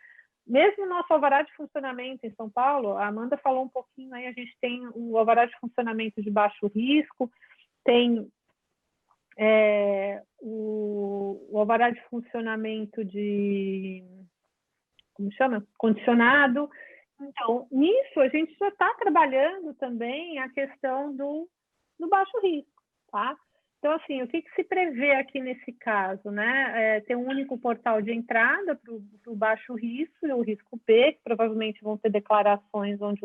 Mesmo o nosso alvará de funcionamento em São Paulo, a Amanda falou um pouquinho aí, a gente tem o alvará de funcionamento de baixo risco, tem o alvará de funcionamento de, como chama? Condicionado. Então, nisso a gente já está trabalhando também a questão do baixo risco, tá? Então, assim, o que se prevê aqui nesse caso, né? Ter um único portal de entrada para o baixo risco e o risco B, que provavelmente vão ter declarações onde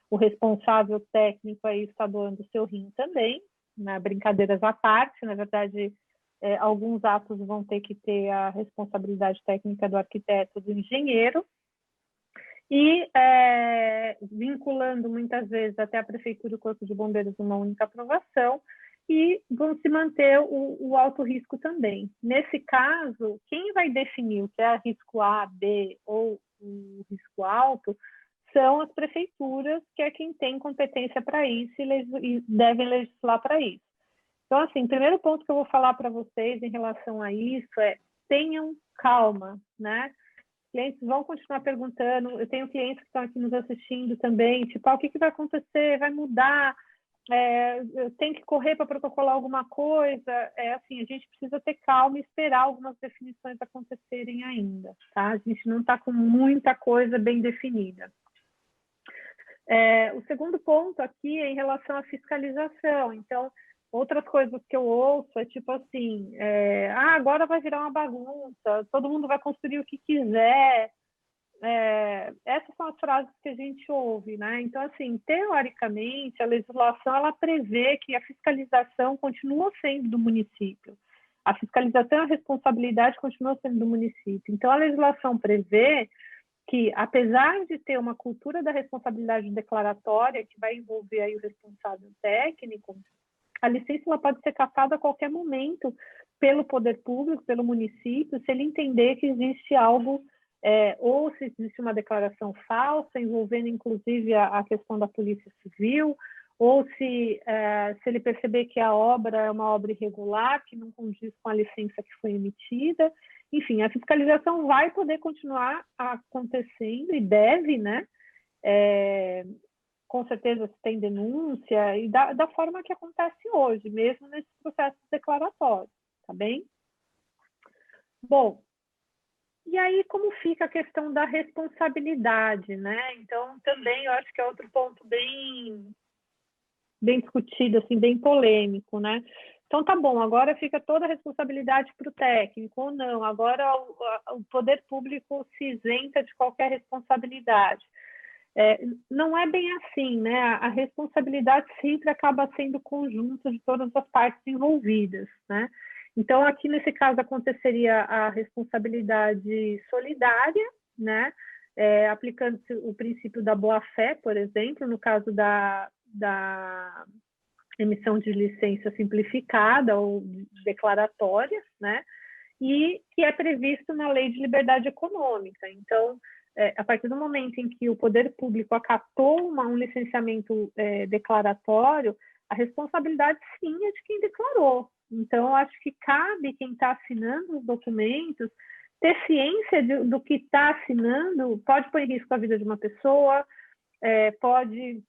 o responsável técnico aí está doando o seu rim também, né? Brincadeiras à parte, na verdade, alguns atos vão ter que ter a responsabilidade técnica do arquiteto, do engenheiro, e vinculando muitas vezes até a Prefeitura e o Corpo de Bombeiros uma única aprovação, e vão se manter o alto risco também. Nesse caso, quem vai definir o que é risco A, B ou o risco alto são as prefeituras, que é quem tem competência para isso e devem legislar para isso. Então, assim, o primeiro ponto que eu vou falar para vocês em relação a isso é: tenham calma, né? Clientes vão continuar perguntando, eu tenho clientes que estão aqui nos assistindo também, tipo, o que vai acontecer? Vai mudar? Eu tenho que correr para protocolar alguma coisa? Assim, a gente precisa ter calma e esperar algumas definições acontecerem ainda, tá? A gente não está com muita coisa bem definida. O segundo ponto aqui é em relação à fiscalização. Então, outras coisas que eu ouço é tipo assim, agora vai virar uma bagunça, todo mundo vai construir o que quiser. Essas são as frases que a gente ouve, né? Então, assim, teoricamente, a legislação ela prevê que a fiscalização continua sendo do município. A fiscalização e a responsabilidade continua sendo do município. Então, a legislação prevê que, apesar de ter uma cultura da responsabilidade declaratória, que vai envolver aí o responsável técnico, a licença ela pode ser cassada a qualquer momento pelo poder público, pelo município, se ele entender que existe algo, ou se existe uma declaração falsa, envolvendo inclusive a questão da Polícia Civil, ou se ele perceber que a obra é uma obra irregular, que não condiz com a licença que foi emitida. Enfim, a fiscalização vai poder continuar acontecendo e deve, né? Com certeza, se tem denúncia, e da forma que acontece hoje, mesmo nesses processos declaratórios, tá bem? Bom, e aí como fica a questão da responsabilidade, né? Então, também eu acho que é outro ponto bem discutido, assim, bem polêmico, né? Então, tá bom, agora fica toda a responsabilidade para o técnico, ou não, agora o poder público se isenta de qualquer responsabilidade. Não é bem assim, né? A responsabilidade sempre acaba sendo conjunta de todas as partes envolvidas, né? Então, aqui nesse caso aconteceria a responsabilidade solidária, né? Aplicando o princípio da boa-fé, por exemplo, no caso da emissão de licença simplificada ou declaratória, né? E que é previsto na Lei de Liberdade Econômica. Então, a partir do momento em que o poder público acatou um licenciamento declaratório, a responsabilidade sim é de quem declarou. Então, acho que cabe quem está assinando os documentos ter ciência do que está assinando, pode pôr em risco a vida de uma pessoa, pode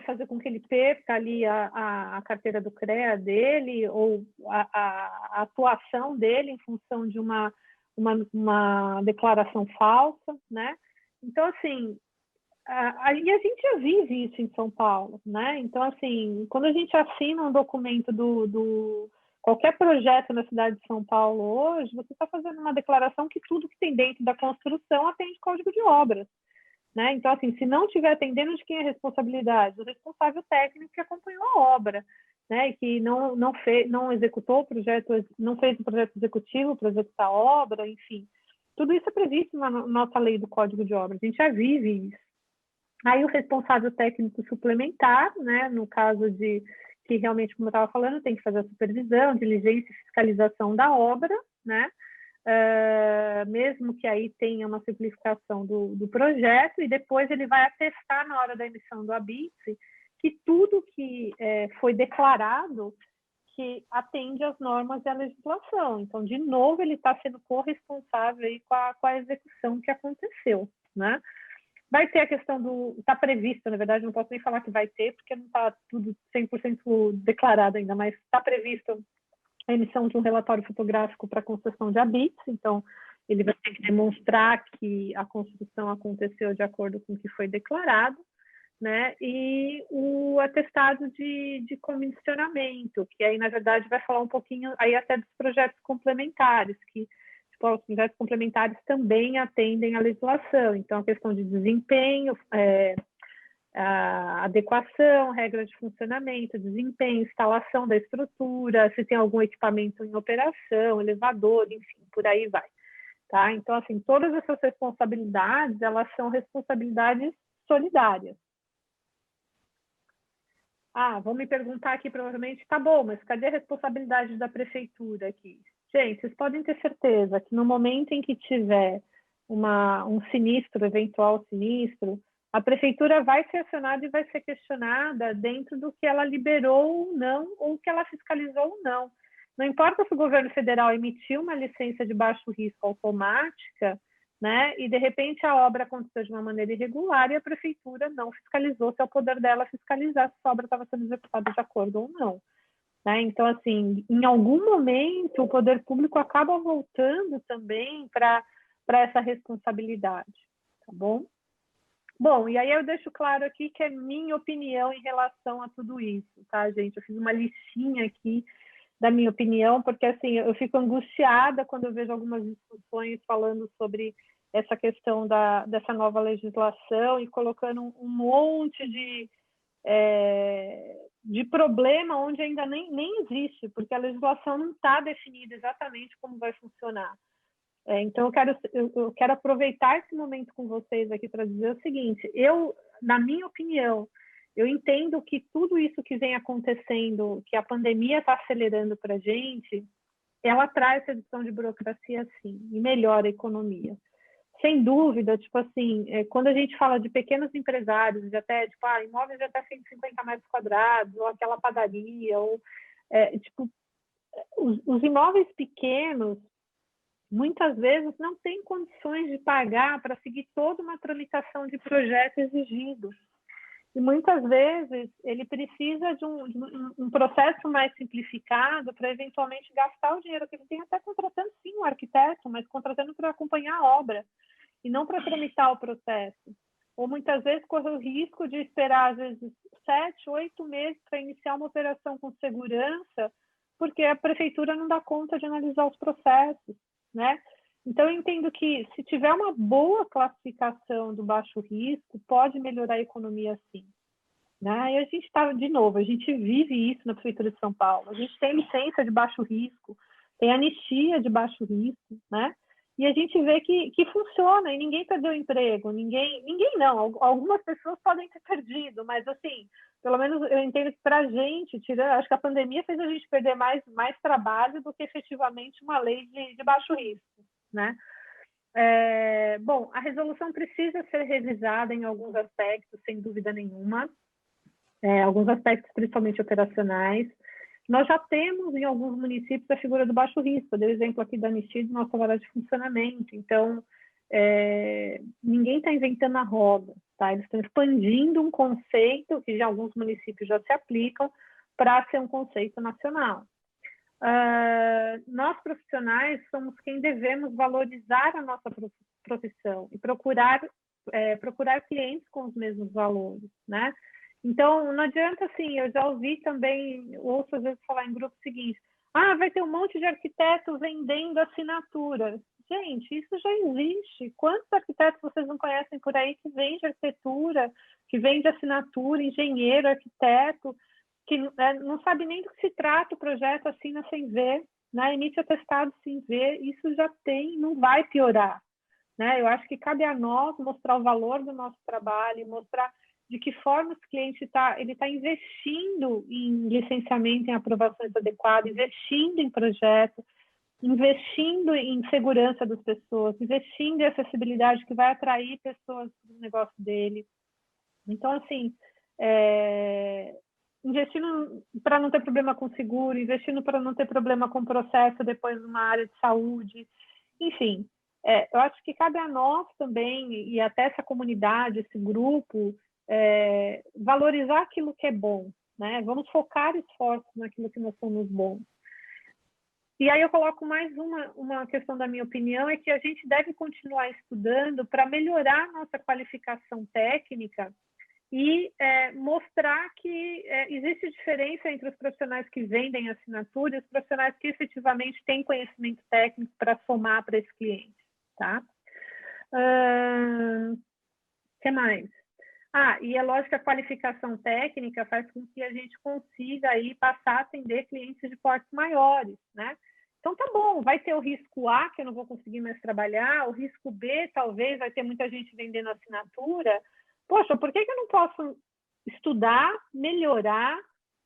fazer com que ele perca ali a carteira do CREA dele ou a atuação dele em função de uma declaração falsa, né? Então, assim, e a gente já vive isso em São Paulo, né? Então, assim, quando a gente assina um documento qualquer projeto na cidade de São Paulo hoje, você está fazendo uma declaração que tudo que tem dentro da construção atende Código de Obras, né? Então, assim, se não estiver atendendo, de quem é a responsabilidade? Do responsável técnico que acompanhou a obra, né? E que não executou o projeto, não fez o projeto executivo para executar a obra, enfim. Tudo isso é previsto na nossa lei do Código de Obras, a gente já vive isso. Aí o responsável técnico suplementar, né? No caso de que realmente, como eu estava falando, tem que fazer a supervisão, diligência e fiscalização da obra, né? Mesmo que aí tenha uma simplificação do projeto, e depois ele vai atestar na hora da emissão do habite que tudo que foi declarado que atende às normas e à legislação. Então, de novo, ele está sendo corresponsável aí com a execução que aconteceu, né? Vai ter a questão está previsto, na verdade, não posso nem falar que vai ter, porque não está tudo 100% declarado ainda, mas está previsto a emissão de um relatório fotográfico para a concessão de habites, então ele vai ter que demonstrar que a construção aconteceu de acordo com o que foi declarado, né? E o atestado de comissionamento, que aí, na verdade, vai falar um pouquinho aí até dos projetos complementares, que os projetos complementares também atendem à legislação, então a questão de desempenho, a adequação, regras de funcionamento, desempenho, instalação da estrutura, se tem algum equipamento em operação, elevador, enfim, por aí vai. Tá? Então, assim, todas essas responsabilidades, elas são responsabilidades solidárias. Vão me perguntar aqui, provavelmente, tá bom, mas cadê a responsabilidade da prefeitura aqui? Gente, vocês podem ter certeza que no momento em que tiver um sinistro, eventual sinistro, a prefeitura vai ser acionada e vai ser questionada dentro do que ela liberou ou não, ou que ela fiscalizou ou não. Não importa se o governo federal emitiu uma licença de baixo risco automática, né, e de repente a obra aconteceu de uma maneira irregular e a prefeitura não fiscalizou, se é o poder dela fiscalizar se a obra estava sendo executada de acordo ou não. Né? Então, assim, em algum momento o poder público acaba voltando também para essa responsabilidade, tá bom? Bom, e aí eu deixo claro aqui que é minha opinião em relação a tudo isso, tá, gente? Eu fiz uma listinha aqui da minha opinião, porque, assim, eu fico angustiada quando eu vejo algumas discussões falando sobre essa questão dessa nova legislação e colocando um monte de problema onde ainda nem existe, porque a legislação não está definida exatamente como vai funcionar. Então, eu quero aproveitar esse momento com vocês aqui para dizer o seguinte, na minha opinião, eu entendo que tudo isso que vem acontecendo, que a pandemia está acelerando para a gente, ela traz redução de burocracia, sim, e melhora a economia. Sem dúvida, tipo assim, quando a gente fala de pequenos empresários, de até, tipo, imóveis de até 150 metros quadrados, ou aquela padaria, ou, tipo, os imóveis pequenos, muitas vezes não têm condições de pagar para seguir toda uma tramitação de projeto exigido. E muitas vezes ele precisa de um processo mais simplificado para eventualmente gastar o dinheiro que ele tem, até contratando sim um arquiteto, mas contratando para acompanhar a obra e não para tramitar o processo. Ou muitas vezes corre o risco de esperar, às vezes, 7, 8 meses para iniciar uma operação com segurança, porque a prefeitura não dá conta de analisar os processos, né? Então, eu entendo que se tiver uma boa classificação do baixo risco, pode melhorar a economia sim. Né? E a gente está, de novo, a gente vive isso na Prefeitura de São Paulo. A gente tem licença de baixo risco, tem anistia de baixo risco, né? E a gente vê que funciona e ninguém perdeu emprego, ninguém não, algumas pessoas podem ter perdido, mas assim, pelo menos eu entendo que para a gente, acho que a pandemia fez a gente perder mais trabalho do que efetivamente uma lei de baixo risco, né? Bom, a resolução precisa ser revisada em alguns aspectos, sem dúvida nenhuma, alguns aspectos principalmente operacionais. Nós já temos em alguns municípios a figura do baixo risco, eu dei o exemplo aqui da anistia do nosso vara de funcionamento, então ninguém está inventando a roda, tá? Eles estão expandindo um conceito que já alguns municípios já se aplicam para ser um conceito nacional. Nós profissionais somos quem devemos valorizar a nossa profissão e procurar clientes com os mesmos valores, né? Então, não adianta assim, eu já ouvi também, ouço às vezes falar em grupo seguinte, vai ter um monte de arquitetos vendendo assinatura. Gente, isso já existe. Quantos arquitetos vocês não conhecem por aí que vende arquitetura, que vende assinatura, engenheiro, arquiteto, que não sabe nem do que se trata o projeto, assina sem ver, né? Emite atestado sem ver, isso já tem, não vai piorar. Né? Eu acho que cabe a nós mostrar o valor do nosso trabalho, mostrar de que forma o cliente está investindo em licenciamento, em aprovações adequadas, investindo em projetos, investindo em segurança das pessoas, investindo em acessibilidade que vai atrair pessoas para o negócio dele. Então, assim, investindo para não ter problema com seguro, investindo para não ter problema com processo depois numa área de saúde, enfim. Eu acho que cabe a nós também, e até essa comunidade, esse grupo, valorizar aquilo que é bom, né? Vamos focar esforços naquilo que nós somos bons. E aí eu coloco mais uma questão da minha opinião, é que a gente deve continuar estudando para melhorar a nossa qualificação técnica e mostrar que existe diferença entre os profissionais que vendem assinatura e os profissionais que efetivamente têm conhecimento técnico para somar para esse cliente, tá? Que mais? E é lógico que a qualificação técnica faz com que a gente consiga aí passar a atender clientes de portes maiores, né? Então tá bom, vai ter o risco A, que eu não vou conseguir mais trabalhar, o risco B, talvez, vai ter muita gente vendendo assinatura. Poxa, por que eu não posso estudar, melhorar,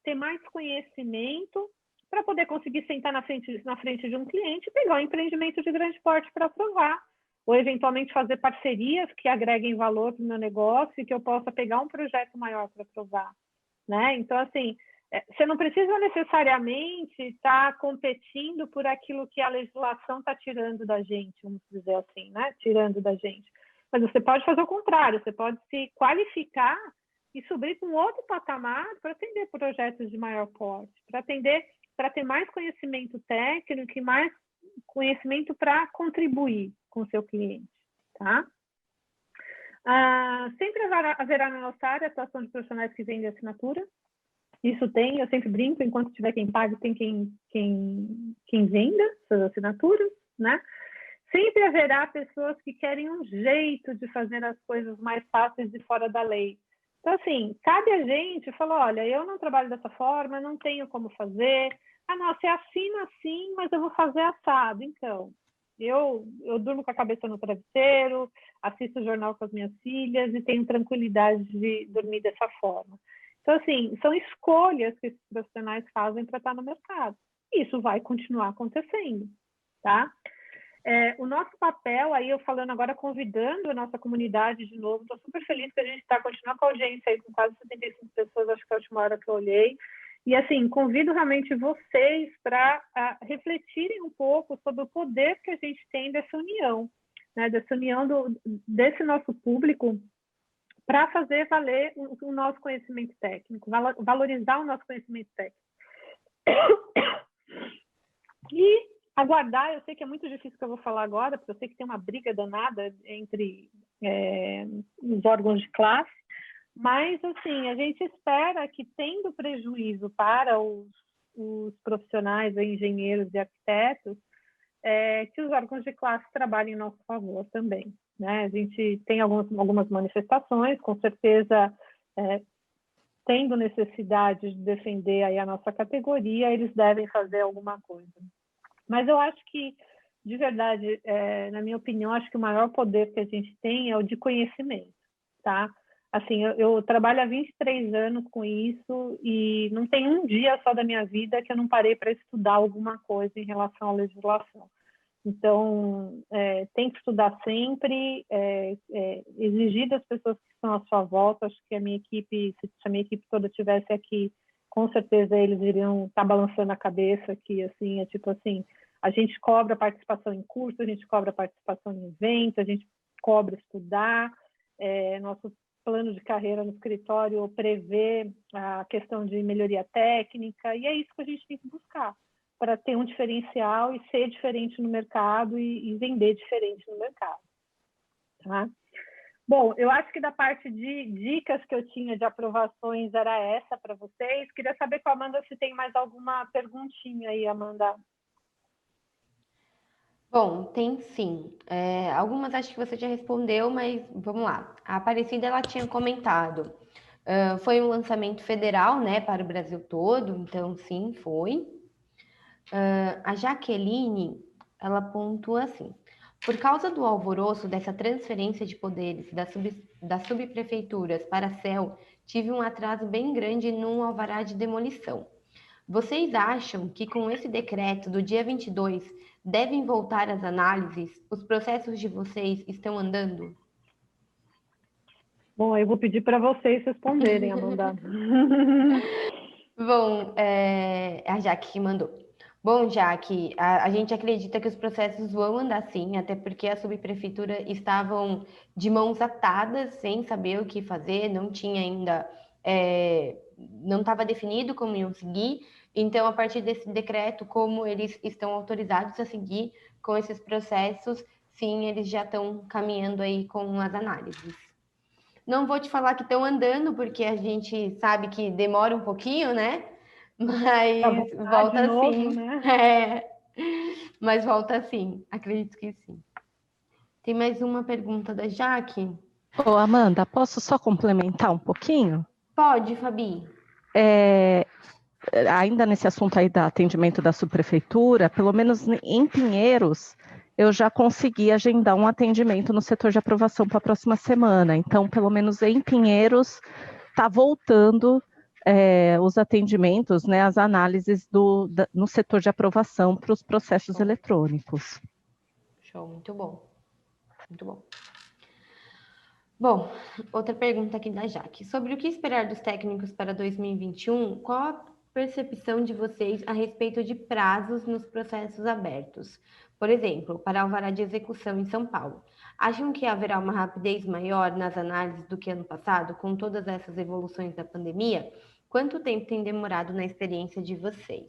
ter mais conhecimento para poder conseguir sentar na frente de um cliente e pegar um empreendimento de grande porte para aprovar? Ou eventualmente fazer parcerias que agreguem valor para o meu negócio e que eu possa pegar um projeto maior para aprovar, né? Então, assim, você não precisa necessariamente estar competindo por aquilo que a legislação está tirando da gente, vamos dizer assim, né? Tirando da gente. Mas você pode fazer o contrário, você pode se qualificar e subir para um outro patamar para atender projetos de maior porte, para ter mais conhecimento técnico e mais conhecimento para contribuir com o seu cliente, tá? Sempre haverá na nossa área a atuação de profissionais que vendem assinatura. Isso tem, eu sempre brinco, enquanto tiver quem pague, tem quem venda suas assinaturas, né? Sempre haverá pessoas que querem um jeito de fazer as coisas mais fáceis e fora da lei. Então, assim, cabe a gente falar, olha, eu não trabalho dessa forma, não tenho como fazer. Não, você assina assim, mas eu vou fazer assado. Então, eu durmo com a cabeça no travesseiro, assisto o jornal com as minhas filhas e tenho tranquilidade de dormir dessa forma. Então, assim, são escolhas que esses profissionais fazem para estar no mercado. Isso vai continuar acontecendo, tá? O nosso papel, aí eu falando agora, convidando a nossa comunidade de novo, estou super feliz que a gente está continuando com a audiência aí com quase 75 pessoas, acho que é a última hora que eu olhei. E, assim, convido realmente vocês para refletirem um pouco sobre o poder que a gente tem dessa união, né? Dessa união desse nosso público para fazer valer o nosso conhecimento técnico, valorizar o nosso conhecimento técnico. E aguardar, eu sei que é muito difícil o que eu vou falar agora, porque eu sei que tem uma briga danada entre os órgãos de classe, mas, assim, a gente espera que, tendo prejuízo para os profissionais, engenheiros e arquitetos, que os órgãos de classe trabalhem em nosso favor também, né? A gente tem algumas manifestações, com certeza, tendo necessidade de defender aí a nossa categoria, eles devem fazer alguma coisa. Mas eu acho que, de verdade, na minha opinião, acho que o maior poder que a gente tem é o de conhecimento, tá? Assim, eu trabalho há 23 anos com isso e não tem um dia só da minha vida que eu não parei para estudar alguma coisa em relação à legislação. Então, tem que estudar sempre, exigir das pessoas que estão à sua volta. Acho que a minha equipe, se a minha equipe toda estivesse aqui, com certeza eles iriam estar balançando a cabeça aqui, assim, tipo assim, a gente cobra participação em curso, a gente cobra participação em evento, a gente cobra estudar, nosso plano de carreira no escritório prevê a questão de melhoria técnica, e é isso que a gente tem que buscar, para ter um diferencial e ser diferente no mercado e vender diferente no mercado. Tá? Bom, eu acho que da parte de dicas que eu tinha de aprovações era essa para vocês. Queria saber com a Amanda se tem mais alguma perguntinha aí, Amanda. Bom, tem sim. Algumas acho que você já respondeu, mas vamos lá. A Aparecida, ela tinha comentado. Foi um lançamento federal, né, para o Brasil todo, então sim, foi. A Jaqueline, ela pontua assim: por causa do alvoroço dessa transferência de poderes das subprefeituras para a CEL, tive um atraso bem grande no alvará de demolição. Vocês acham que com esse decreto do dia 22 devem voltar às análises? Os processos de vocês estão andando? Bom, eu vou pedir para vocês responderem, Amanda. Bom, a Jaque que mandou. Bom, Jaque, a gente acredita que os processos vão andar sim, até porque a subprefeitura estavam de mãos atadas, sem saber o que fazer, não tinha ainda, não estava definido como iam seguir. Então, a partir desse decreto, como eles estão autorizados a seguir com esses processos, sim, eles já estão caminhando aí com as análises. Não vou te falar que estão andando, porque a gente sabe que demora um pouquinho, né? Mas volta novo, sim. né? Mas volta sim, acredito que sim. Tem mais uma pergunta da Jaque? Ô, Amanda, posso só complementar um pouquinho? Pode, Fabi. Ainda nesse assunto aí do atendimento da subprefeitura, pelo menos em Pinheiros, eu já consegui agendar um atendimento no setor de aprovação para a próxima semana. Então, pelo menos em Pinheiros, está voltando os atendimentos, né, as análises no setor de aprovação para os processos eletrônicos. Show, muito bom. Muito bom. Bom, outra pergunta aqui da Jaque. Sobre o que esperar dos técnicos para 2021, qual a percepção de vocês a respeito de prazos nos processos abertos? Por exemplo, para alvará de execução em São Paulo. Acham que haverá uma rapidez maior nas análises do que ano passado, com todas essas evoluções da pandemia? Quanto tempo tem demorado na experiência de vocês?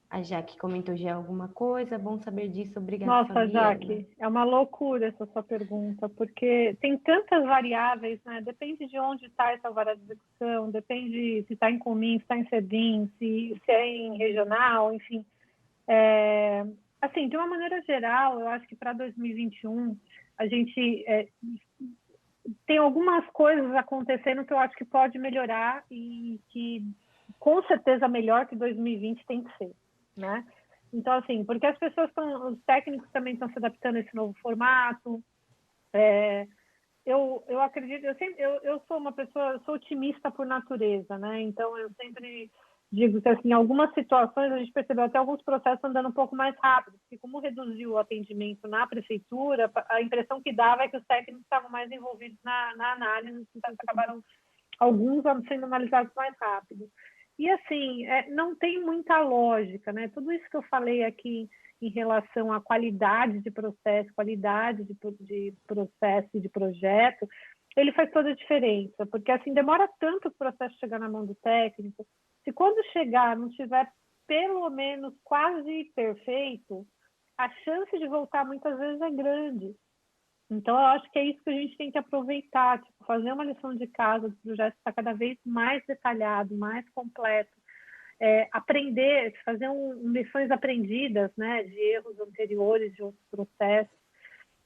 A Jaque comentou já alguma coisa, bom saber disso, obrigada, Nossa, Fabiana. Jaque, é uma loucura essa sua pergunta, porque tem tantas variáveis, né? Depende de onde está essa vara de execução, depende se está em Comin, se está em Sedim, se é em regional, enfim. Assim, de uma maneira geral, eu acho que para 2021 a gente tem algumas coisas acontecendo que eu acho que pode melhorar e que com certeza melhor que 2020 tem que ser, né? Então, assim, porque as pessoas os técnicos também estão se adaptando a esse novo formato. Eu acredito, eu sou uma pessoa, sou otimista por natureza, né? Então, eu sempre digo que, assim, em algumas situações a gente percebeu até alguns processos andando um pouco mais rápido, porque como reduziu o atendimento na prefeitura, a impressão que dava é que os técnicos estavam mais envolvidos na análise, então acabaram alguns sendo analisados mais rápido. E, assim, não tem muita lógica, né? Tudo isso que eu falei aqui em relação à qualidade de processo, qualidade de processo e de projeto, ele faz toda a diferença, porque, assim, demora tanto o processo chegar na mão do técnico, se quando chegar não tiver pelo menos quase perfeito, a chance de voltar muitas vezes é grande. Então, eu acho que é isso que a gente tem que aproveitar, tipo, fazer uma lição de casa do projeto estar cada vez mais detalhado, mais completo. aprender, fazer lições aprendidas, né, de erros anteriores, de outros processos.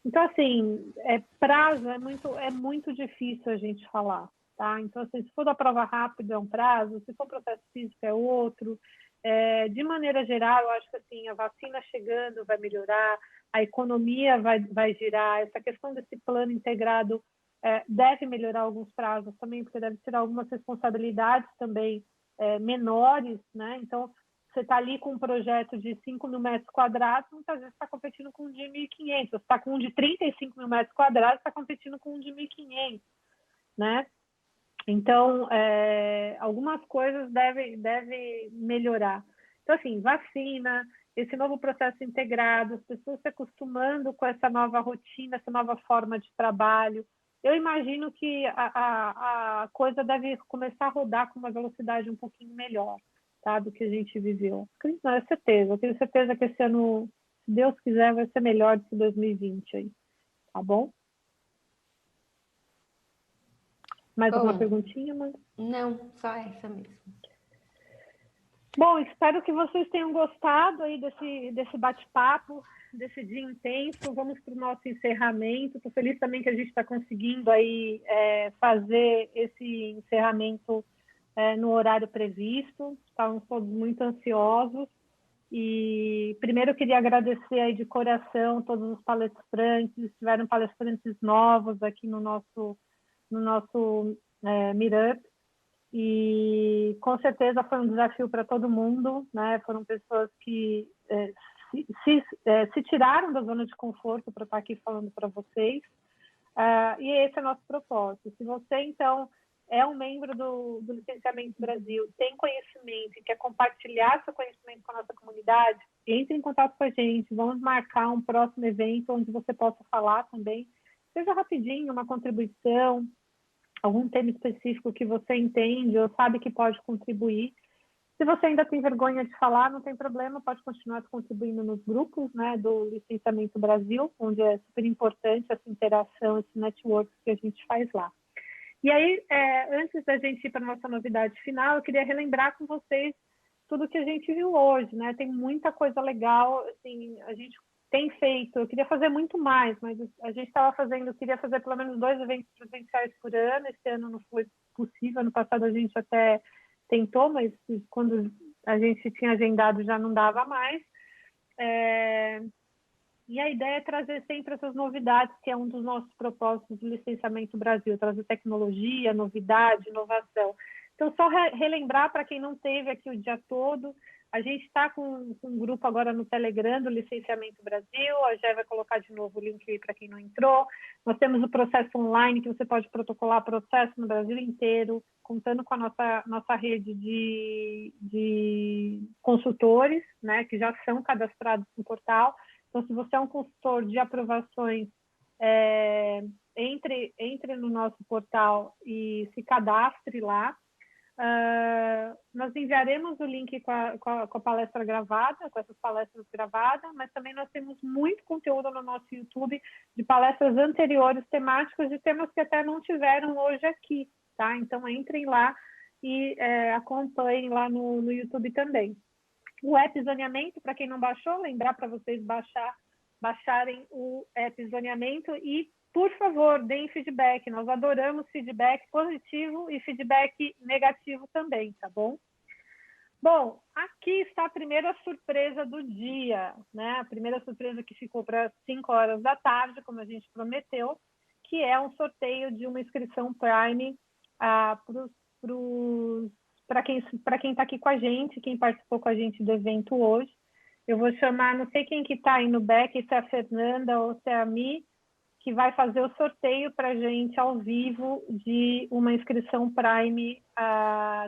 Então, assim, prazo é muito difícil a gente falar, tá? Então, assim, se for da prova rápida é um prazo, se for processo físico é outro. De maneira geral, eu acho que assim, a vacina chegando vai melhorar, a economia vai girar, essa questão desse plano integrado deve melhorar alguns prazos também, porque deve tirar algumas responsabilidades também menores, né? Então, você está ali com um projeto de 5.000 metros quadrados, muitas vezes está competindo com um de 1.500. Você está com um de 35.000 metros quadrados, está competindo com um de 1.500, né? Então, algumas coisas devem melhorar. Então, assim, vacina, esse novo processo integrado, as pessoas se acostumando com essa nova rotina, essa nova forma de trabalho. Eu imagino que a coisa deve começar a rodar com uma velocidade um pouquinho melhor, tá, do que a gente viveu. Não, é certeza. Eu tenho certeza que esse ano, se Deus quiser, vai ser melhor do que 2020 aí. Tá bom? Mais alguma perguntinha, mãe? Não, só essa mesmo. Bom, espero que vocês tenham gostado aí desse bate-papo, desse dia intenso. Vamos para o nosso encerramento. Estou feliz também que a gente está conseguindo aí fazer esse encerramento no horário previsto. Estávamos todos muito ansiosos. E primeiro eu queria agradecer aí de coração todos os palestrantes. Tiveram palestrantes novos aqui no nosso Meetup. E com certeza foi um desafio para todo mundo, né? Foram pessoas que se tiraram da zona de conforto para estar aqui falando para vocês. E esse é o nosso propósito. Se você, então, é um membro do Licenciamento Brasil, tem conhecimento e quer compartilhar seu conhecimento com a nossa comunidade, entre em contato com a gente. Vamos marcar um próximo evento onde você possa falar também. Seja rapidinho, uma contribuição, algum tema específico que você entende ou sabe que pode contribuir. Se você ainda tem vergonha de falar, não tem problema, pode continuar contribuindo nos grupos, né, do Licenciamento Brasil, onde é super importante essa interação, esse network que a gente faz lá. E aí, antes da gente ir para a nossa novidade final, eu queria relembrar com vocês tudo que a gente viu hoje, né? Tem muita coisa legal, assim, a gente tem feito, eu queria fazer muito mais, mas a gente queria fazer pelo menos 2 eventos presenciais por ano. Esse ano não foi possível, ano passado a gente até tentou, mas quando a gente tinha agendado já não dava mais. E a ideia é trazer sempre essas novidades, que é um dos nossos propósitos do Licenciamento Brasil, trazer tecnologia, novidade, inovação. Então, só relembrar para quem não esteve aqui o dia todo, a gente está com um grupo agora no Telegram do Licenciamento Brasil, a Gé vai colocar de novo o link aí para quem não entrou. Nós temos o processo online, que você pode protocolar processo no Brasil inteiro, contando com a nossa rede de consultores, né, que já são cadastrados no portal. Então, se você é um consultor de aprovações, entre no nosso portal e se cadastre lá. Nós enviaremos o link com a palestra gravada, com essas palestras gravadas, mas também nós temos muito conteúdo no nosso YouTube de palestras anteriores temáticas, de temas que até não tiveram hoje aqui, tá? Então, entrem lá e acompanhem lá no YouTube também. O app Zoneamento, para quem não baixou, lembrar para vocês baixarem o app Zoneamento e, por favor, deem feedback. Nós adoramos feedback positivo e feedback negativo também, tá bom? Bom, aqui está a primeira surpresa do dia, né? A primeira surpresa que ficou para 5 horas da tarde, como a gente prometeu, que é um sorteio de uma inscrição Prime para quem está aqui com a gente, quem participou com a gente do evento hoje. Eu vou chamar, não sei quem que está aí no back, se é a Fernanda ou se é a Mi, que vai fazer o sorteio para a gente ao vivo de uma inscrição Prime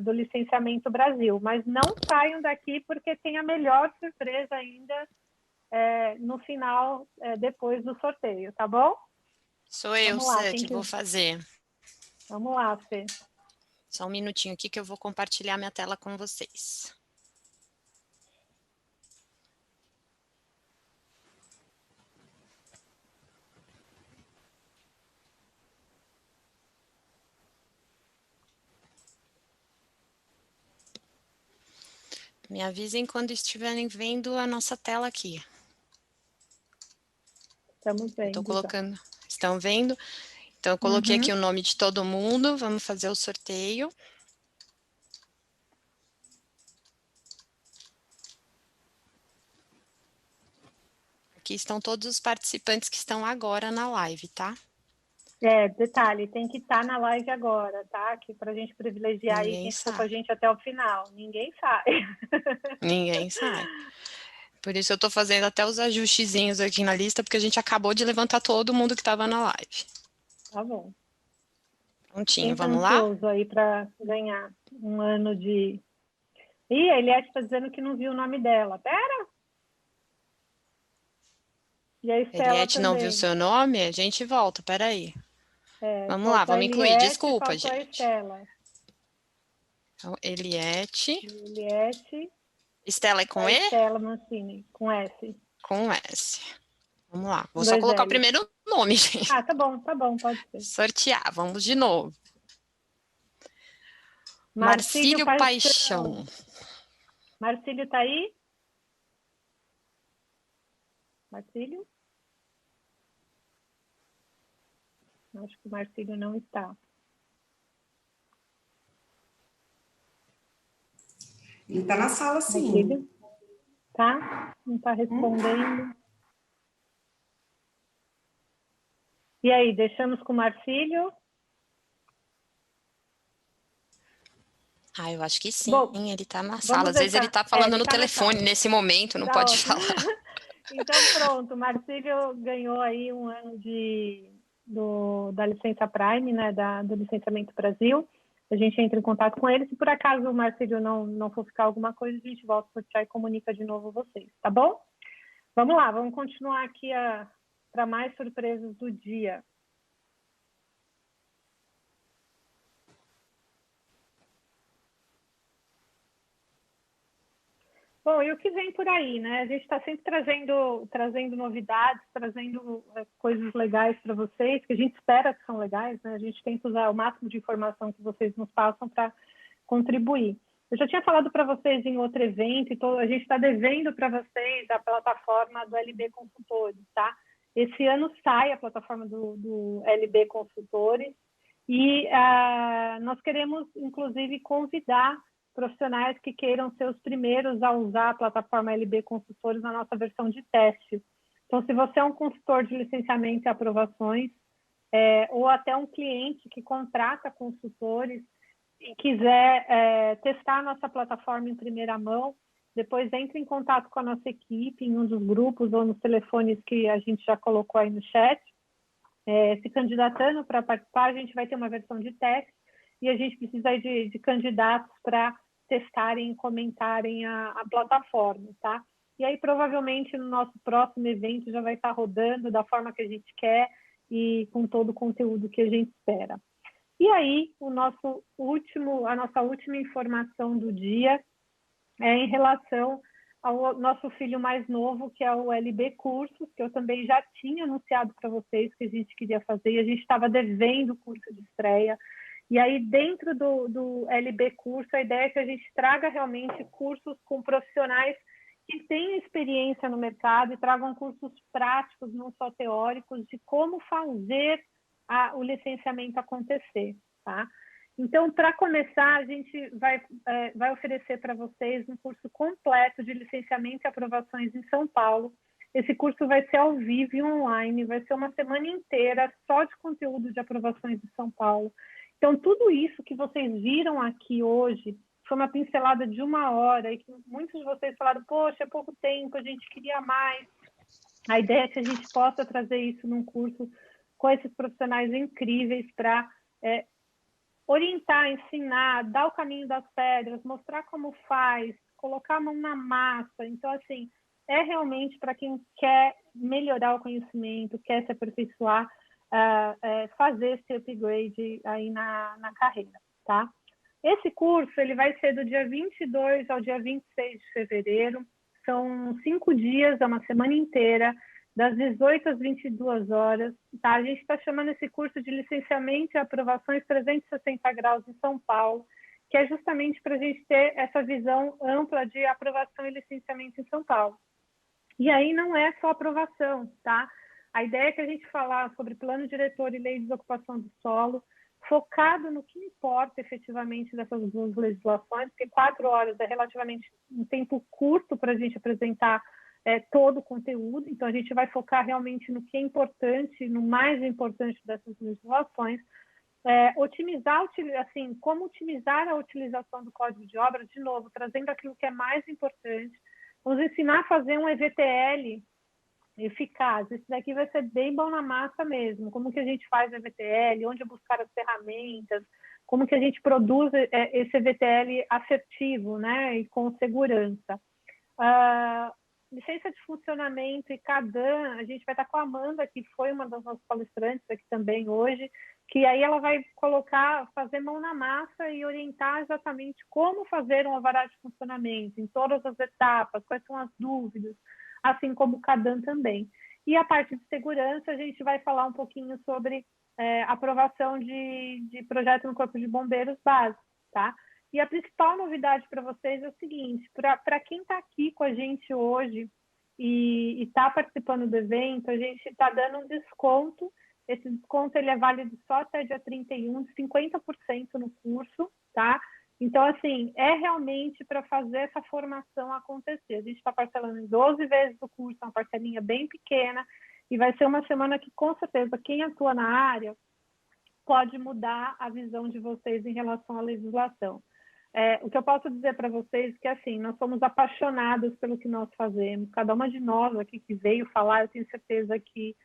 do Licenciamento Brasil. Mas não saiam daqui, porque tem a melhor surpresa ainda no final, depois do sorteio, tá bom? Sou eu, Sã, que vou fazer. Vamos lá, Fê. Só um minutinho aqui que eu vou compartilhar minha tela com vocês. Me avisem quando estiverem vendo a nossa tela aqui. Estamos vendo. Estou colocando. Estão vendo? Então, eu coloquei aqui o nome de todo mundo. Vamos fazer o sorteio. Aqui estão todos os participantes que estão agora na live, tá? Detalhe, tem que estar na live agora, tá? Que para a gente privilegiar aí quem ficou com a gente até o final. Ninguém sai. Ninguém sai. Por isso eu estou fazendo até os ajustezinhos aqui na lista, porque a gente acabou de levantar todo mundo que estava na live. Tá bom. Prontinho, Quem tá vamos lá? ansioso aí para ganhar um ano de... Ih, a Eliette está dizendo que não viu o nome dela. Pera! E a Estela Eliette não também. viu seu nome? A gente volta, peraí. Vamos lá, Faltou a vamos incluir. Eliette, Desculpa, faltou gente. a Estela. Então, Eliette. Eliette. Estela é com E? Estela Mancini, com S. Com S. Vamos lá. Vou só Dois colocar o L's. primeiro nome, gente. Tá bom, pode ser. Sortear, vamos de novo. Marcílio Paixão. Marcílio tá aí? Marcílio? Acho que o Marcílio não está. Ele está na sala, sim. Marcílio? Tá? Não está respondendo. E aí, deixamos com o Marcílio? Eu acho que sim. Bom, ele está na sala. Às vezes ele está ele falando no tá telefone nesse momento, não Tá pode ótimo. falar. Então, pronto. O Marcílio ganhou aí um ano da licença Prime, né, do Licenciamento Brasil. A gente entra em contato com ele. Se por acaso o Marcílio não for ficar alguma coisa, a gente volta a sortear e comunica de novo vocês, tá bom? Vamos lá, vamos continuar aqui para mais surpresas do dia. Bom, e o que vem por aí, né? A gente está sempre trazendo novidades, trazendo coisas legais para vocês, que a gente espera que são legais, né? A gente tenta usar o máximo de informação que vocês nos passam para contribuir. Eu já tinha falado para vocês em outro evento, então a gente está devendo para vocês a plataforma do LB Consultores, tá? Esse ano sai a plataforma do LB Consultores e nós queremos, inclusive, convidar profissionais que queiram ser os primeiros a usar a plataforma LB Consultores na nossa versão de teste. Então, se você é um consultor de licenciamento e aprovações, ou até um cliente que contrata consultores e quiser testar a nossa plataforma em primeira mão, depois entre em contato com a nossa equipe em um dos grupos ou nos telefones que a gente já colocou aí no chat, se candidatando para participar. A gente vai ter uma versão de teste e a gente precisa de candidatos para testarem e comentarem a plataforma, tá? E aí, provavelmente, no nosso próximo evento já vai estar rodando da forma que a gente quer e com todo o conteúdo que a gente espera. E aí, a nossa última informação do dia é em relação ao nosso filho mais novo, que é o LB Cursos, que eu também já tinha anunciado para vocês que a gente queria fazer, e a gente estava devendo o curso de estreia. E aí, dentro do LB Curso, a ideia é que a gente traga realmente cursos com profissionais que têm experiência no mercado e tragam cursos práticos, não só teóricos, de como fazer o licenciamento acontecer, tá? Então, para começar, a gente vai oferecer para vocês um curso completo de licenciamento e aprovações em São Paulo. Esse curso vai ser ao vivo e online, vai ser uma semana inteira só de conteúdo de aprovações de São Paulo. Então, tudo isso que vocês viram aqui hoje foi uma pincelada de 1 hora e que muitos de vocês falaram, poxa, é pouco tempo, a gente queria mais. A ideia é que a gente possa trazer isso num curso com esses profissionais incríveis para orientar, ensinar, dar o caminho das pedras, mostrar como faz, colocar a mão na massa. Então, assim, é realmente para quem quer melhorar o conhecimento, quer se aperfeiçoar, fazer esse upgrade aí na carreira, tá? Esse curso ele vai ser do dia 22 ao dia 26 de fevereiro, são 5 dias, é uma semana inteira, das 18 às 22 horas, tá? A gente está chamando esse curso de licenciamento e aprovações 360 graus em São Paulo. que é justamente para a gente ter essa visão ampla de aprovação e licenciamento em São Paulo. E aí não é só aprovação, tá? A ideia é que a gente falar sobre plano diretor e lei de desocupação do solo, focado no que importa efetivamente dessas duas legislações, porque 4 horas é relativamente um tempo curto para a gente apresentar todo o conteúdo, então a gente vai focar realmente no que é importante, no mais importante dessas legislações, otimizar, assim, como otimizar a utilização do Código de Obras, de novo, trazendo aquilo que é mais importante. Vamos ensinar a fazer um EVTL eficaz. Isso daqui vai ser bem bom na massa mesmo. Como que a gente faz EVTL, onde buscar as ferramentas, como que a gente produz esse EVTL assertivo, né, e com segurança. Licença de funcionamento e CADAM, a gente vai estar com a Amanda, que foi uma das nossas palestrantes aqui também hoje, que aí ela vai fazer mão na massa e orientar exatamente como fazer um alvará de funcionamento, em todas as etapas, quais são as dúvidas, assim como o CADAM também. E a parte de segurança, a gente vai falar um pouquinho sobre aprovação de projeto no Corpo de Bombeiros básico, tá? E a principal novidade para vocês é o seguinte, para quem está aqui com a gente hoje e está participando do evento, a gente está dando um desconto. Esse desconto ele é válido só até dia 31, de 50% no curso, tá? Então, assim, é realmente para fazer essa formação acontecer. A gente está parcelando em 12 vezes o curso, uma parcelinha bem pequena, e vai ser uma semana que, com certeza, quem atua na área pode mudar a visão de vocês em relação à legislação. O que eu posso dizer para vocês é que, assim, nós somos apaixonados pelo que nós fazemos. Cada uma de nós aqui que veio falar, eu tenho certeza que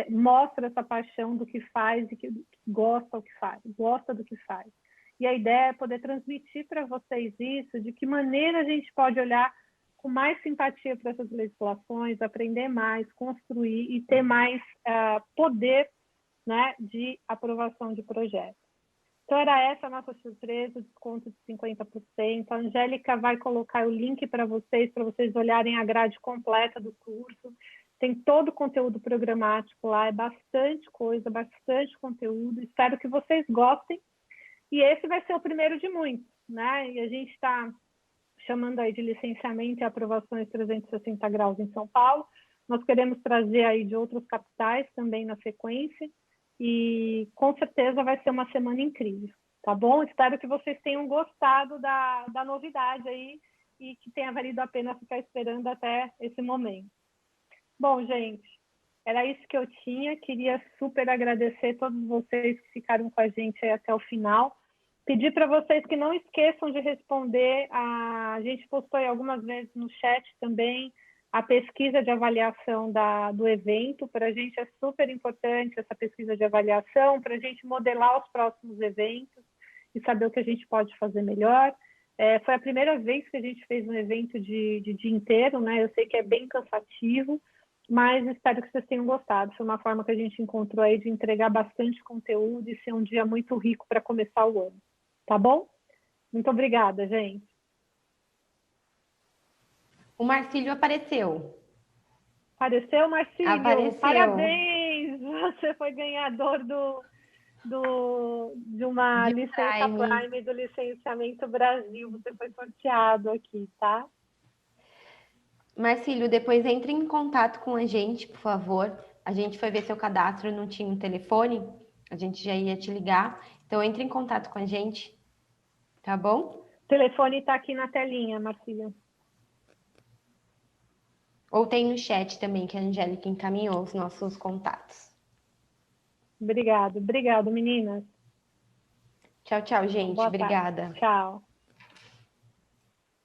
mostra essa paixão do que faz e que gosta do que faz. E a ideia é poder transmitir para vocês isso, de que maneira a gente pode olhar com mais simpatia para essas legislações, aprender mais, construir e ter mais poder, né, de aprovação de projetos. Então, era essa a nossa surpresa, o desconto de 50%. A Angélica vai colocar o link para vocês olharem a grade completa do curso. Tem todo o conteúdo programático lá, é bastante coisa, bastante conteúdo. Espero que vocês gostem. E esse vai ser o primeiro de muitos, né? E a gente está chamando aí de licenciamento e aprovações 360 graus em São Paulo. Nós queremos trazer aí de outras capitais também na sequência. E com certeza vai ser uma semana incrível, tá bom? Espero que vocês tenham gostado da novidade aí e que tenha valido a pena ficar esperando até esse momento. Bom, gente, era isso que eu tinha. Queria super agradecer todos vocês que ficaram com a gente aí até o final. Pedir para vocês que não esqueçam de responder. A gente postou aí algumas vezes no chat também a pesquisa de avaliação do evento. Para a gente é super importante essa pesquisa de avaliação, para a gente modelar os próximos eventos e saber o que a gente pode fazer melhor. Foi a primeira vez que a gente fez um evento de dia inteiro, né? Eu sei que é bem cansativo, mas espero que vocês tenham gostado. Foi uma forma que a gente encontrou aí de entregar bastante conteúdo e ser um dia muito rico para começar o ano. Tá bom? Muito obrigada, gente. O Marcílio apareceu. Apareceu, Marcílio? Apareceu. Parabéns! Você foi ganhador de uma licença Prime do Licenciamento Brasil. Você foi sorteado aqui, tá? Marcílio, depois entre em contato com a gente, por favor. A gente foi ver seu cadastro, não tinha um telefone. A gente já ia te ligar. Então, entre em contato com a gente, tá bom? O telefone está aqui na telinha, Marcílio. Ou tem no chat também, que a Angélica encaminhou os nossos contatos. Obrigado, meninas. Tchau, tchau, gente. Boa Obrigada. tarde. Tchau.